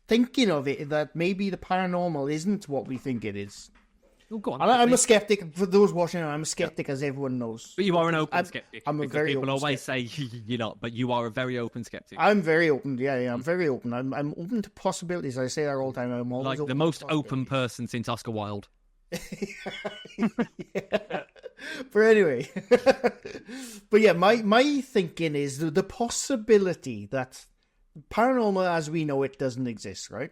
thinking of it, that maybe the paranormal isn't what we think it is.
Oh, go on.
And I'm a skeptic. For those watching, I'm a skeptic, as everyone knows.
But you are an open skeptic.
I'm a very
people
open
always
skeptic.
say you're not, but you are a very open skeptic.
I'm very open. Yeah, I'm very open. I'm open to possibilities. I say that all the time. I'm always
like
open
the most open person since Oscar Wilde.
Yeah. But anyway, but yeah, my thinking is the possibility that paranormal as we know it doesn't exist, right?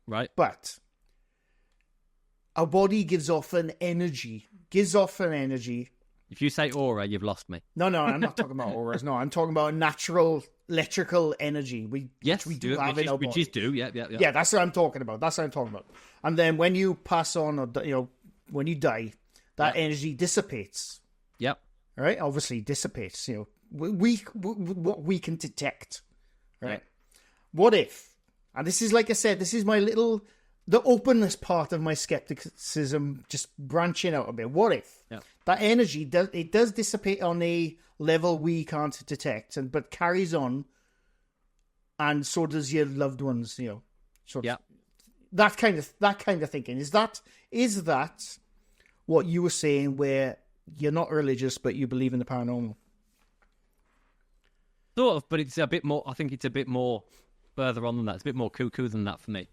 Right.
But our body gives off an energy.
If you say aura, you've lost me.
No, I'm not talking about auras. No, I'm talking about natural electrical energy. We do have in our body. Yeah, that's what I'm talking about. And then when you pass on, or when you die, that energy dissipates.
Yep.
Right? Obviously dissipates. What we can detect. Right?
Yep.
What if? And this is, like I said, this is the openness part of my skepticism, just branching out a bit. What if that energy does dissipate on a level we can't detect, but carries on, and so does your loved ones. That kind of thinking. Is that what you were saying, where you're not religious but you believe in the paranormal?
Sort of, but it's a bit more. I think it's a bit more further on than that. It's a bit more cuckoo than that for me.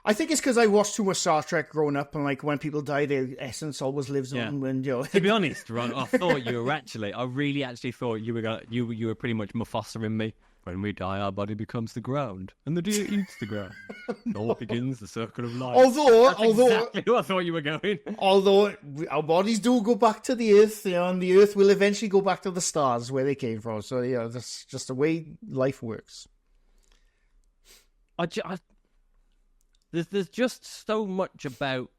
I think it's because I watched too much Star Trek growing up, and like when people die, their essence always lives on. And
to be honest, Ron, I thought you were I really thought you were pretty much Mufasa-ing me. When we die, our body becomes the ground, and the deer eats the ground. It all begins the circle of life.
Although
exactly who I thought you were going.
Although our bodies do go back to the earth, and the earth will eventually go back to the stars where they came from. So that's just the way life works.
There's just so much about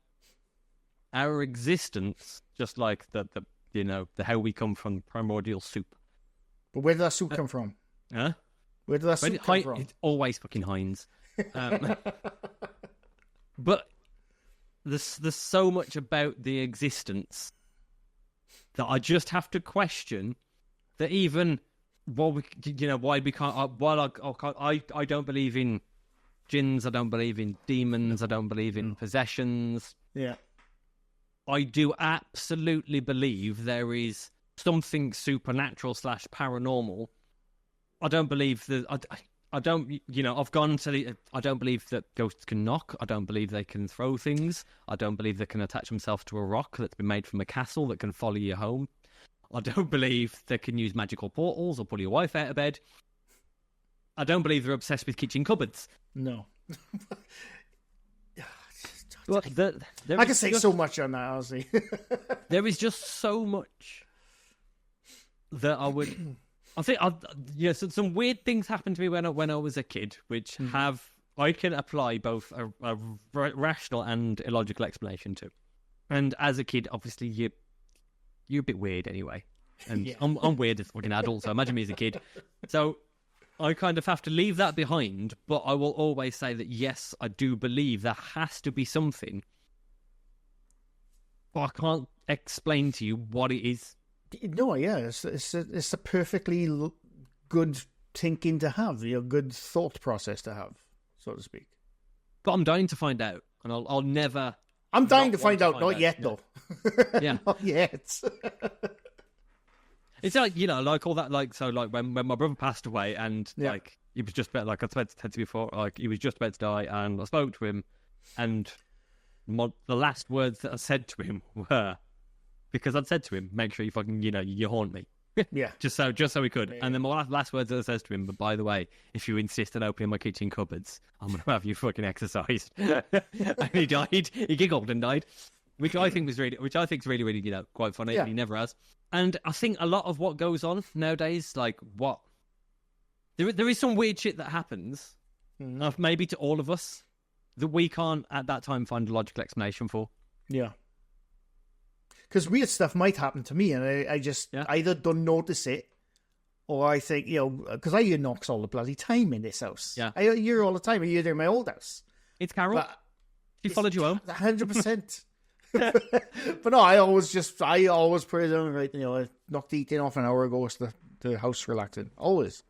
our existence, just like the how we come from primordial soup.
But where did that soup come from?
Huh?
Where did that soup come from?
It's always fucking Heinz. But there's so much about the existence that I just have to question that even why we can't. I don't believe in jinns, I don't believe in demons, I don't believe in possessions.
Yeah.
I do absolutely believe there is something supernatural / paranormal. I don't believe that. I don't. I've gone to the. I don't believe that ghosts can knock. I don't believe they can throw things. I don't believe they can attach themselves to a rock that's been made from a castle that can follow you home. I don't believe they can use magical portals or pull your wife out of bed. I don't believe they're obsessed with kitchen cupboards.
No.
Well,
I can say so much on that, honestly.
There is just so much that I would. I think, so some weird things happened to me when I was a kid, which I can apply both a rational and illogical explanation to. And as a kid, obviously you're a bit weird anyway, and I'm weird as a fucking adult. So imagine me as a kid. So I kind of have to leave that behind, but I will always say that yes, I do believe there has to be something, but I can't explain to you what it is.
No, yeah, it's a perfectly good thinking to have, good thought process to have, so to speak.
But I'm dying to find out, and I'll never.
I'm dying to find out. Not yet, though.
Yeah,
not yet.
It's like like all that, like when my brother passed away, and like he was just about, like I said to you before, like he was just about to die, and I spoke to him, and the last words that I said to him were, because I'd said to him, make sure you fucking you haunt me, just so we could, and then my last words that I says to him, but by the way, if you insist on opening my kitchen cupboards, I'm gonna have you fucking exercised. And he died. He giggled and died, which I think is really quite funny. And he never has. And I think a lot of what goes on nowadays, like there is some weird shit that happens, maybe to all of us, that we can't at that time find a logical explanation for.
Yeah. Because weird stuff might happen to me, and I just either don't notice it, or I think, because I hear knocks all the bloody time in this house.
Yeah.
I hear all the time. I hear they're in my old house.
It's Carol. She followed you home.
100%. But no, I always put it on, right, I knocked the eating off an hour ago, so the house relaxing. Always.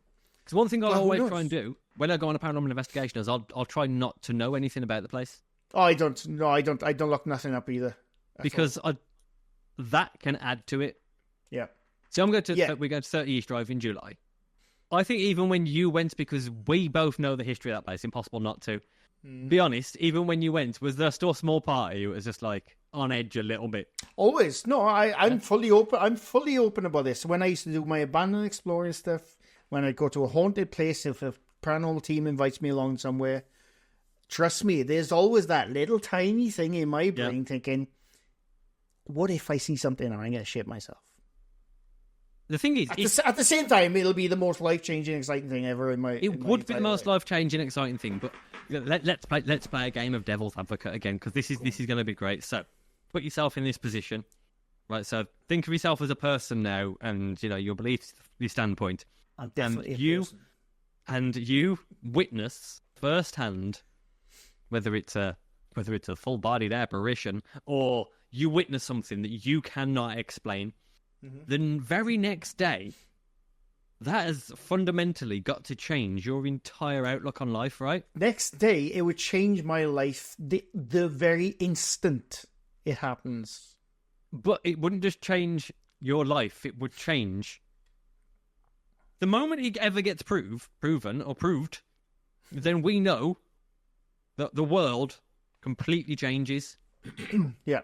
Because one thing I always try and do when I go on a paranormal investigation is I'll try not to know anything about the place.
Oh, I don't look nothing up either.
because that can add to it.
Yeah.
So we're going to 30 East Drive in July. I think even when you went, because we both know the history of that place, impossible not to. Be honest, even when you went, was there still a small part of you that was just like on edge a little bit?
Always. No, I'm fully open. I'm fully open about this. When I used to do my abandoned exploring stuff, when I go to a haunted place, if a paranormal team invites me along somewhere, trust me, there's always that little tiny thing in my brain thinking, what if I see something and I'm going to shit myself?
The thing is,
at the same time, it'll be the most life-changing, exciting thing ever in my.
It would be the most life-changing, exciting thing. But let's play a game of devil's advocate again, because this is going to be great. So, put yourself in this position, right? So, think of yourself as a person now, and your beliefs, your standpoint.
I'm definitely
and you witness firsthand, whether it's a full-bodied apparition or you witness something that you cannot explain. The very next day, that has fundamentally got to change your entire outlook on life, right?
Next day, it would change my life the very instant it happens.
But it wouldn't just change your life, it would change. The moment it ever gets proven or proved, then we know that the world completely changes.
Yeah.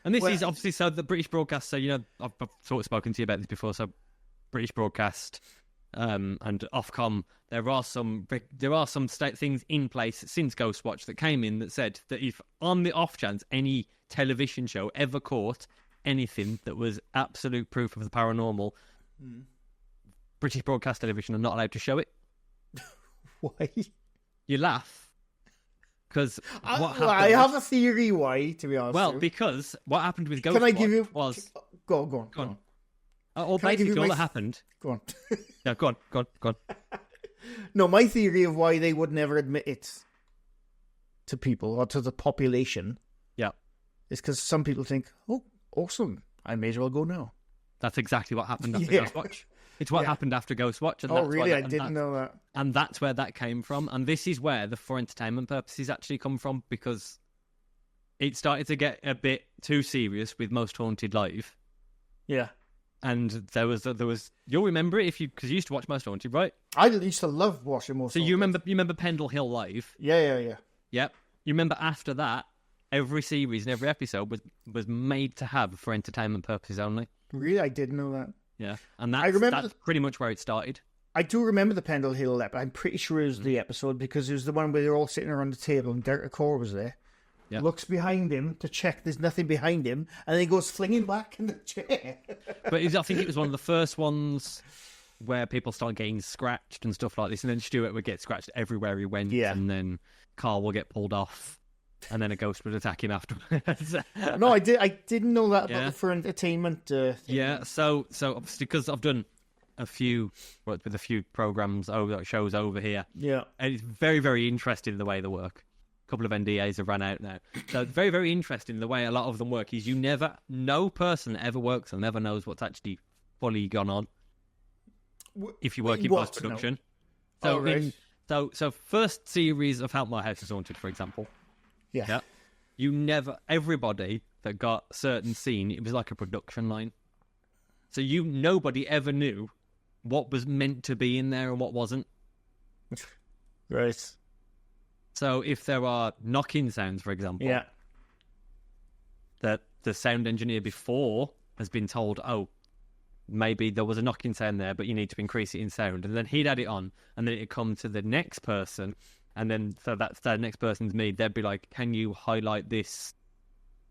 And this is obviously, so the British broadcast, so, I've sort of spoken to you about this before, so British broadcast and Ofcom, there are some things in place since Ghostwatch that came in that said that if on the off chance any television show ever caught anything that was absolute proof of the paranormal, British broadcast television are not allowed to show it.
Why?
You laugh. Because
I have a theory why, to be honest.
Well, because what happened with Ghostwatch
Can I give you...
was...
Go on.
Or basically all that happened...
Go on.
Yeah, go on.
No, my theory of why they would never admit it to people or to the population is because some people think, oh, awesome, I may as well go now.
That's exactly what happened after Ghostwatch. It's what happened after Ghostwatch. And
that's really? I didn't know that.
And that's where that came from. And this is where the for entertainment purposes actually come from, because it started to get a bit too serious with Most Haunted Live.
Yeah.
And there was you'll remember it because you used to watch Most Haunted, right?
I used to love watching Most Haunted.
So you remember Pendle Hill Live?
Yeah.
Yep. You remember after that, every series and every episode was made to have for entertainment purposes only.
Really? I didn't know that.
Yeah, and that's pretty much where it started.
I do remember the Pendle Hill episode. I'm pretty sure it was the episode because it was the one where they're all sitting around the table and Derek Core was there. Yep. Looks behind him to check there's nothing behind him, and then he goes flinging back in the chair.
But I think it was one of the first ones where people started getting scratched and stuff like this, and then Stuart would get scratched everywhere he went, and then Carl will get pulled off. And then a ghost would attack him afterwards.
No, I didn't know that about the for entertainment thing.
Yeah, so obviously because I've done worked with a few programs shows over here.
Yeah,
and it's very, very interesting the way they work. A couple of NDAs have run out now, so it's very, very interesting the way a lot of them work. Is no person that ever works and never knows what's actually fully gone on. If you work in post production, so first series of Help My House is Haunted, for example. Yeah. Everybody that got a certain scene, it was like a production line. So nobody ever knew what was meant to be in there and what wasn't.
Right.
So if there are knocking sounds, for example, that the sound engineer before has been told, oh, maybe there was a knocking sound there, but you need to increase it in sound. And then he'd add it on, and then it'd come to the next person. And then, so that's the next person's me. They'd be like, can you highlight this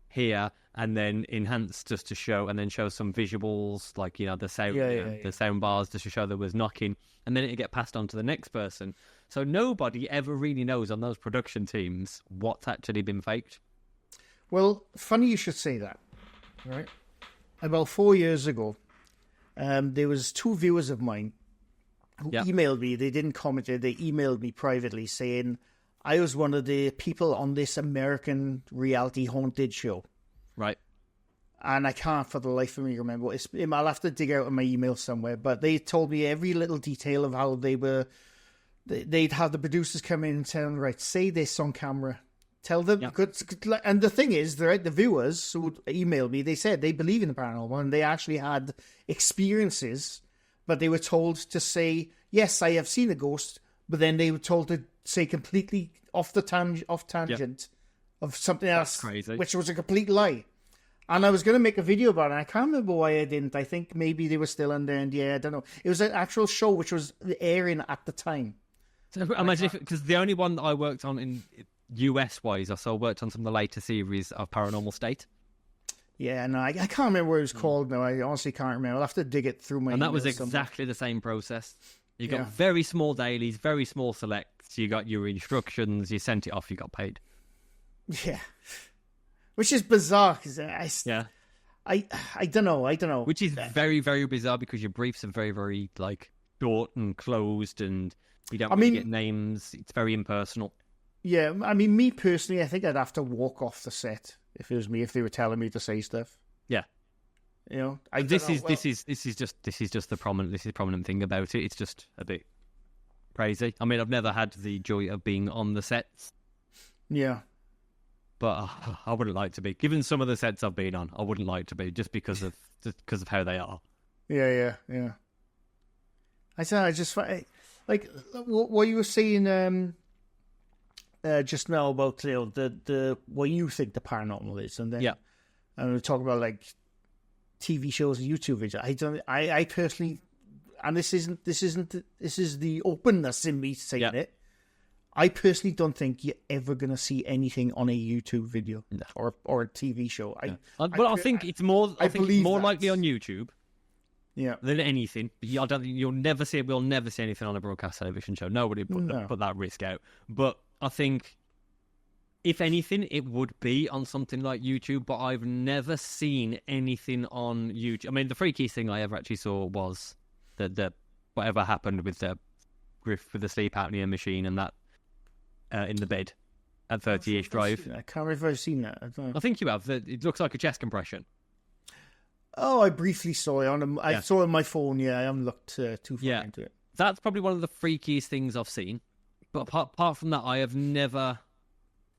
here and then enhance just to show, and then show some visuals, like, the sound, the sound bars just to show there was knocking. And then it'd get passed on to the next person. So nobody ever really knows on those production teams what's actually been faked.
Well, funny you should say that, right? About 4 years ago, there was two viewers of mine who emailed me. They didn't comment it. They emailed me privately saying I was one of the people on this American reality haunted show.
Right.
And I can't for the life of me remember. I'll have to dig out in my email somewhere. But they told me every little detail of how they'd have the producers come in and tell them, right, say this on camera. Tell them.
Yeah.
And the thing is, the viewers who emailed me, they said they believe in the paranormal and they actually had experiences, but they were told to say, yes, I have seen a ghost, but then they were told to say completely off tangent of something else,
crazy.
which was a complete lie. And I was going to make a video about it. I can't remember why I didn't. I think maybe they were still under NDA. I don't know. It was an actual show which was airing at the time.
So imagine because the only one that I worked on in US wise, I worked on some of the later series of Paranormal State.
Yeah, no, I can't remember what it was called now. I honestly can't remember. I'll have to dig it through my.
And that was
emails
exactly the same process. You got
Yeah.
very small dailies, very small selects. You got your instructions. You sent it off. You got paid.
Yeah, which is bizarre because I don't know.
Which is very, very bizarre because your briefs are very, very like short and closed, and you don't really get names. It's very impersonal.
Yeah, I mean, me personally, I think I'd have to walk off the set if it was me, if they were telling me to say stuff.
Yeah,
you know,
this is just the prominent thing about it. It's just a bit crazy. I mean, I've never had the joy of being on the sets.
Yeah.
But I wouldn't like to be. Given some of the sets I've been on, I wouldn't like to be just because of how they are.
Yeah. I just like what you were saying just now about the what you think the paranormal is, and then and we talk about like TV shows and YouTube videos. I personally, and this is the openness in me saying it. I personally don't think you're ever going to see anything on a YouTube video or a TV show.
I think it's more. I think it's more likely on YouTube, than anything. I don't think we'll never see anything on a broadcast television show. Nobody put that risk out. But I think, if anything, it would be on something like YouTube. But I've never seen anything on YouTube. I mean, the freakiest thing I ever actually saw was the whatever happened with the Griff with the sleep apnea machine and that. In the bed at 30-ish Drive.
I can't remember if I've seen that.
I think you have. It looks like a chest compression.
Oh, I briefly saw it I saw it on my phone. Yeah, I haven't looked too far into it.
That's probably one of the freakiest things I've seen. But apart from that, I have never.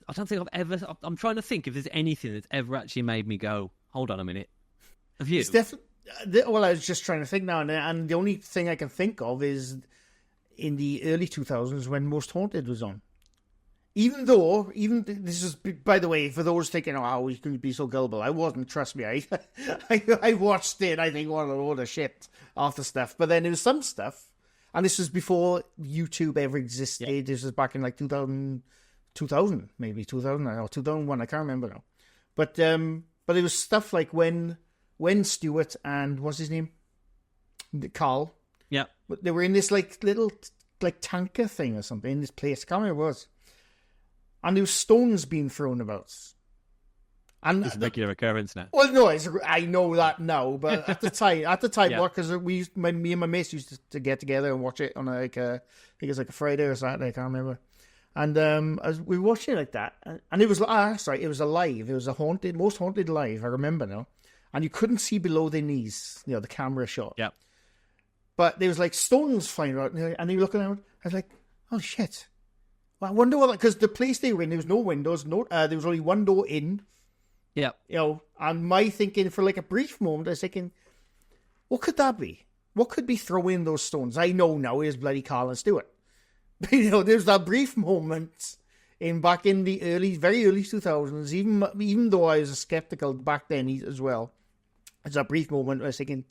I don't think I've ever. I'm trying to think if there's anything that's ever actually made me go, hold on a minute. Have you?
It's definitely. Well, I was just trying to think now, and the only thing I can think of is in the early 2000s when Most Haunted was on. Even this is, by the way, for those thinking, how you can be so gullible, I wasn't. Trust me, I watched it. I think one of a load of shit after stuff, but then there was some stuff, and this was before YouTube ever existed. Yeah. This was back in like 2000 maybe 2000 or 2001. I can't remember now, but it was stuff like when Stewart and what's his name, Carl.
Yeah,
they were in this like little like tanker thing or something in this place. I can't remember what it was. And there was stones being thrown about. And
it's a regular occurrence now.
Well, no, I know that now, but at the time, because me and my mates used to get together and watch it on I think it was like a Friday or Saturday, I can't remember. And we watched it like that, and it was it was alive. It was most haunted live. I remember now, and you couldn't see below their knees, the camera shot.
Yeah.
But there was like stones flying around, and you're looking around. I was like, oh shit. Well, I wonder what, because the place they were in, there was no windows, there was only one door in.
Yeah.
And my thinking for like a brief moment, I was thinking, what could that be? What could be throwing those stones? I know now it was bloody Carl and Stewart. But, there's that brief moment back in the very early 2000s, even though I was skeptical back then as well. There's that brief moment where I was thinking,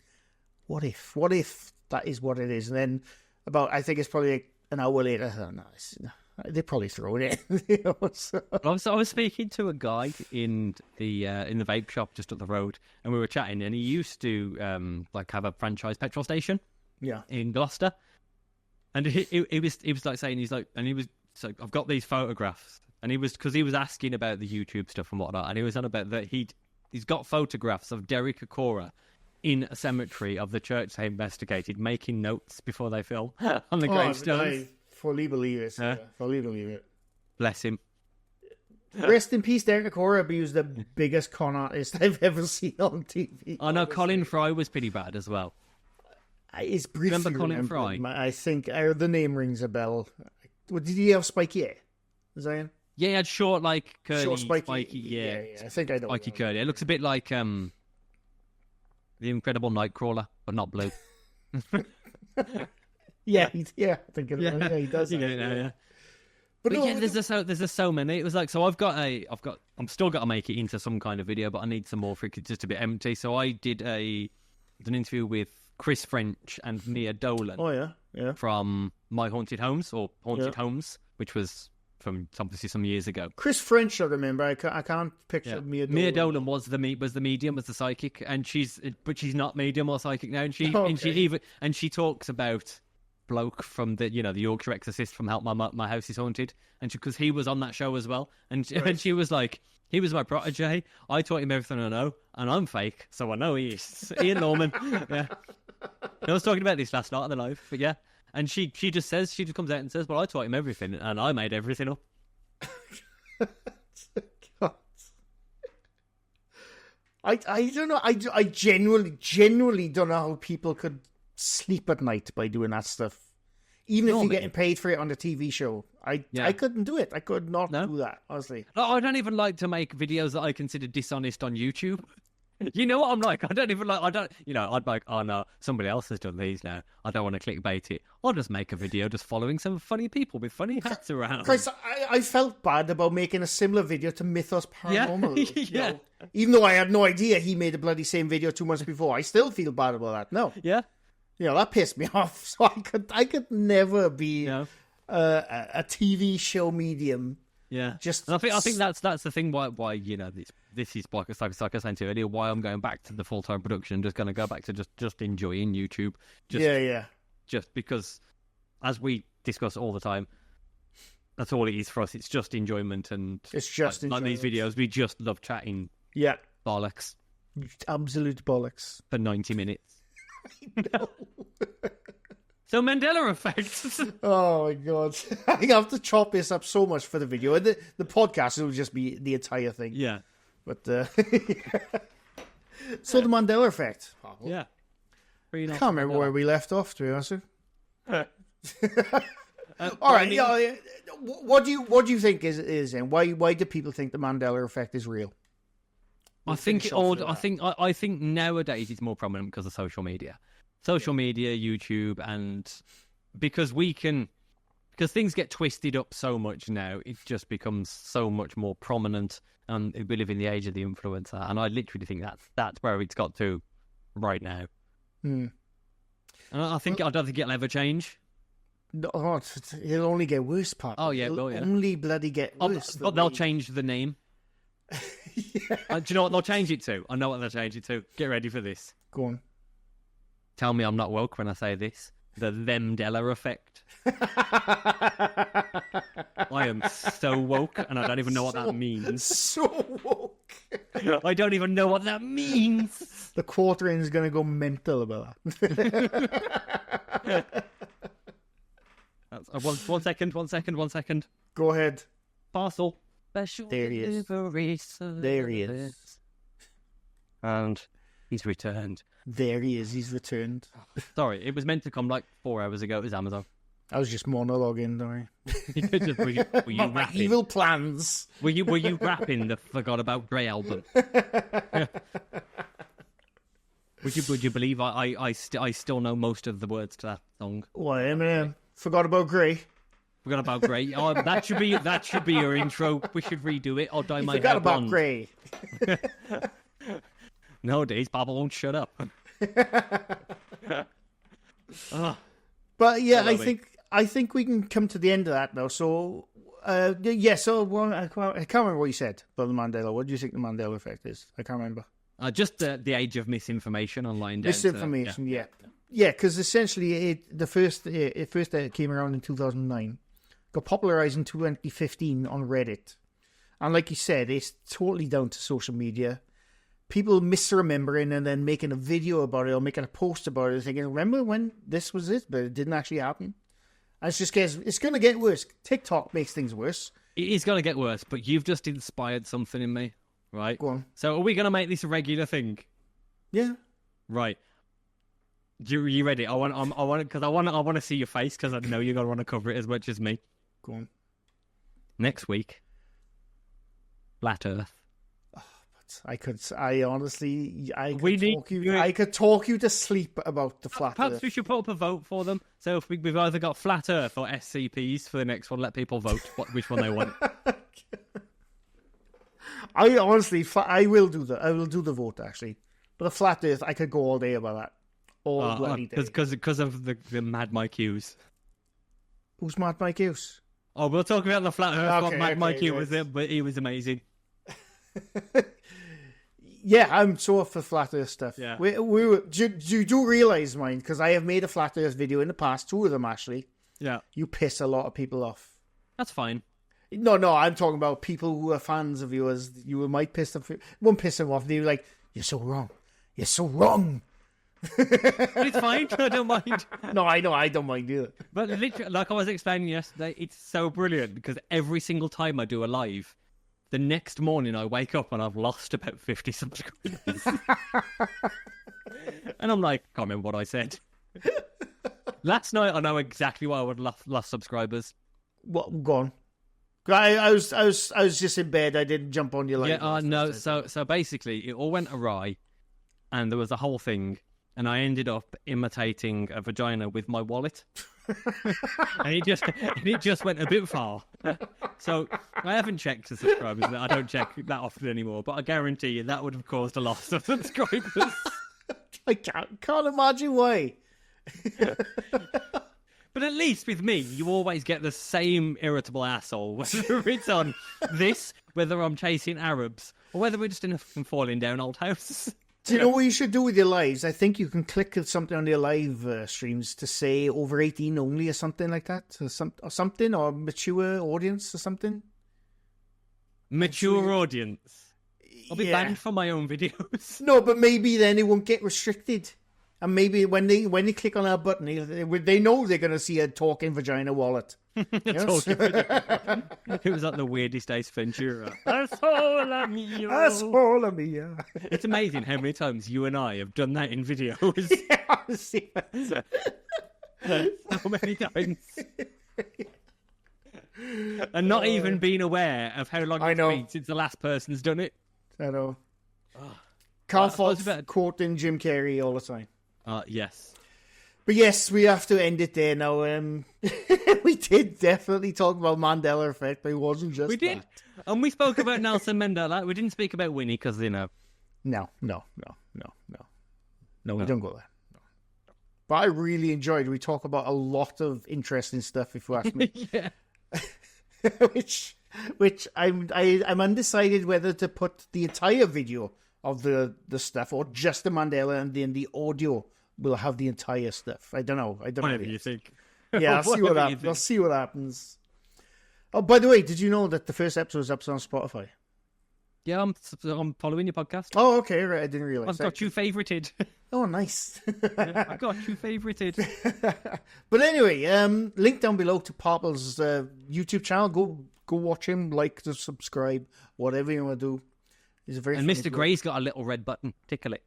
what if that is what it is? And then I think it's probably like an hour later, I thought, no, they probably throw it in. So.
I was speaking to a guy in the vape shop just up the road, and we were chatting, and he used to have a franchise petrol station, in Gloucester, and he was like saying he was so I've got these photographs, and he was asking about the YouTube stuff and whatnot, and he was on about that he's got photographs of Derek Acora in a cemetery of the church they investigated, making notes before they film on the gravestones.
Fully believe it. Fully believe it.
Bless him.
Rest in peace, Derek Acora, but he was the biggest con artist I've ever seen on TV.
I know Colin Fry was pretty bad as well.
It's briefly
remember Colin Fry?
I think the name rings a bell. Did he have spiky hair? Zion?
Yeah, he had short, like curly,
Short,
spiky. Yeah,
I think I know.
spiky curly. It looks a bit like the Incredible Nightcrawler, but not blue.
Yeah, I think it,
Yeah,
he does.
You
That,
get it now, yeah.
But
But
no,
yeah, there's just so many. It was like, so I'm still got to make it into some kind of video, but I need some more for it just a bit empty. So I did an interview with Chris French and Mia Dolan.
Oh yeah.
From My Haunted Homes or Haunted Homes, which was from obviously some years ago.
Chris French, I remember. I can't picture Mia Dolan.
Mia Dolan was the medium, was the psychic, and she's not medium or psychic now. And she talks about bloke from the the Yorkshire Exorcist from Help My House Is Haunted, and because he was on that show as well, and she was like, he was my protege. I taught him everything I know, and I'm fake, so I know he is. Ian Norman. Yeah. I was talking about this last night on the live, but yeah. And she just comes out and says, well, I taught him everything, and I made everything up.
God. I don't know. I genuinely don't know how people could sleep at night by doing that stuff. Even if you're getting paid for it on the TV show. I couldn't do it. I could not do that, honestly.
No, I don't even like to make videos that I consider dishonest on YouTube. You know what I'm like? I'd like, oh no, somebody else has done these now. I don't want to clickbait it. I'll just make a video just following some funny people with funny hats around.
Chris, I felt bad about making a similar video to Mythos Paranormal.
Yeah.
Even though I had no idea he made the bloody same video 2 months before. I still feel bad about that. No.
Yeah.
That pissed me off. So I could never be a TV show medium.
Yeah,
just
and I think that's the thing why this is like I was saying to you earlier, why I'm going back to the full-time production, just going to go back to just enjoying YouTube. Just because, as we discuss all the time, that's all it is for us. It's just enjoyment, and
it's just
like these videos. We just love chatting.
Yeah,
bollocks,
absolute bollocks
for 90 minutes.
I know.
So Mandela effect.
Oh my god! I have to chop this up so much for the video, and the podcast will just be the entire thing.
Yeah,
but so the Mandela effect.
Yeah,
I can't remember where we left off. To be honest. All right. What do you think is and why do people think the Mandela effect is real?
I think nowadays it's more prominent because of social media. Media, YouTube, and because things get twisted up so much now, it just becomes so much more prominent, and we live in the age of the influencer, and I literally think that's where it's got to right now. And I don't think it'll ever change.
No, it'll only get worse, Pop.
Oh yeah,
it'll only bloody get worse.
But they'll change the name. Do you know what they'll change it to? I know what they'll change it to. Get ready for this.
Go on.
Tell me I'm not woke when I say this. The Mandela effect. I am so woke, and I don't even know what that means.
So woke.
I don't even know what that means.
The quartering's going to go mental about that.
One second.
Go ahead.
Parcel. Special
there he is. There he is.
And he's returned.
There he is. He's returned.
Sorry, it was meant to come like 4 hours ago. It was Amazon.
I was just monologuing, don't I?
were you rapping?
Evil plans.
Were you rapping the Forgot About Grey album? Would you believe I still know most of the words to that song?
What, Eminem? Forgot About Grey.
Forgot About Grey. Oh, that should be your intro. We should redo it. I'll dye my hair
Forgot About
blonde.
Grey.
Nowadays, Papa won't shut up.
But yeah, I think we can come to the end of that now. So I can't remember what you said about the Mandela. What do you think the Mandela effect is? I can't remember.
Just the age of misinformation online.
Misinformation, yeah, because essentially it first came around in 2009, got popularized in 2015 on Reddit, and like you said, it's totally down to social media. People misremembering and then making a video about it or making a post about it, thinking, "Remember when this was it?" But it didn't actually happen. And it's going to get worse. TikTok makes things worse.
It is going to get worse, but you've just inspired something in me, right?
Go on.
So are we going to make this a regular thing?
Yeah.
Right. Are you ready? I want to see your face because I know you're going to want to cover it as much as me.
Go on.
Next week, flat Earth.
I could talk you to sleep about the flat
Perhaps
Earth.
we should put up a vote for them. So if we've either got flat Earth or SCPs for the next one, let people vote which one they want.
I honestly, I will do the vote actually. But the flat Earth, I could go all day about that. All bloody day.
Because of the Mad Mike Hughes.
Who's Mad Mike Hughes?
Oh, we'll talk about the flat Earth. What Mad Mike Hughes was it, but he was amazing.
Yeah, I'm so up for flat Earth stuff.
Yeah.
You do realise, mine, because I have made a flat Earth video in the past, 2 of them actually.
Yeah.
You piss a lot of people off.
That's fine.
No, I'm talking about people who are fans of yours. You might piss them. Won't piss them off. They're like, "You're so wrong. You're so wrong."
But it's fine. I don't mind.
No, I know. I don't mind either.
But literally, like I was explaining yesterday, it's so brilliant because every single time I do a live, the next morning I wake up and I've lost about 50 subscribers. And I'm like, can't remember what I said. Last night I know exactly why I would have lost subscribers.
What? Go on. I was just in bed. I didn't jump on your live.
Yeah, no. So basically, it all went awry, and there was a whole thing, and I ended up imitating a vagina with my wallet, and it just went a bit far. So I haven't checked the subscribers. I don't check that often anymore, but I guarantee you that would have caused a loss of subscribers.
I can't imagine why.
But at least with me, you always get the same irritable asshole, whether it's on this, whether I'm chasing Arabs, or whether we're just in a fucking falling down old house.
Do you know what you should do with your lives? I think you can click something on your live streams to say over 18 only or something like that. Or mature audience or something.
Mature audience. I'll be banned from my own videos.
No, but maybe then it won't get restricted. And maybe when they click on that button, they know they're going to see a talking vagina wallet. Yes?
It was like the weirdest Ace Ventura. Hola mio.
Hola mia.
It's amazing how many times you and I have done that in videos.
Yeah,
so many times. And not even being aware of how long it's been since the last person's done it.
I know. Can't fault quoting Jim Carrey all the time.
Yes.
But yes, we have to end it there now. We did definitely talk about Mandela effect, but it wasn't just
We did.
that.
And we spoke about Nelson Mandela. We didn't speak about Winnie because, you know.
No, we don't go there. No. But I really enjoyed. We talk about a lot of interesting stuff, if you ask me.
Yeah.
which I'm undecided whether to put the entire video of the stuff or just the Mandela, and then the audio will have the entire stuff. I don't know.
Whatever you think.
Yeah, I'll see what happens. I'll see what happens. Oh, by the way, did you know that the first episode was up on Spotify?
Yeah, I'm following your podcast.
Oh, okay, right. I didn't realize.
I've got you favorited.
Oh, nice.
I got you favorited.
But anyway, link down below to Parple's YouTube channel. Go watch him, like, to subscribe, whatever you want to do. He's a very
and Mr. Gray's got a little red button. Tickle it.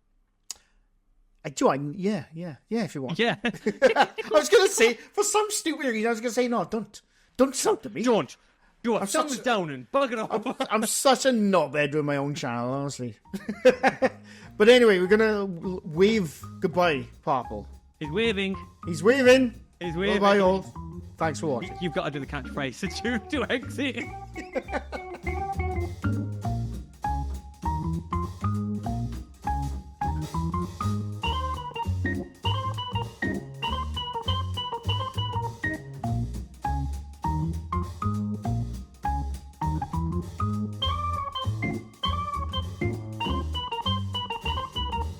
Yeah, if you want.
Yeah.
I was going to say, for some stupid reason, I was going to say, no, don't shout at me.
George, you are thumbs down and bug it up.
I'm such a knobhead with my own channel, honestly. But anyway, we're going to wave goodbye, Parple.
He's waving.
He's waving.
He's waving.
Bye all. Thanks for watching.
You've got to do the catchphrase to exit.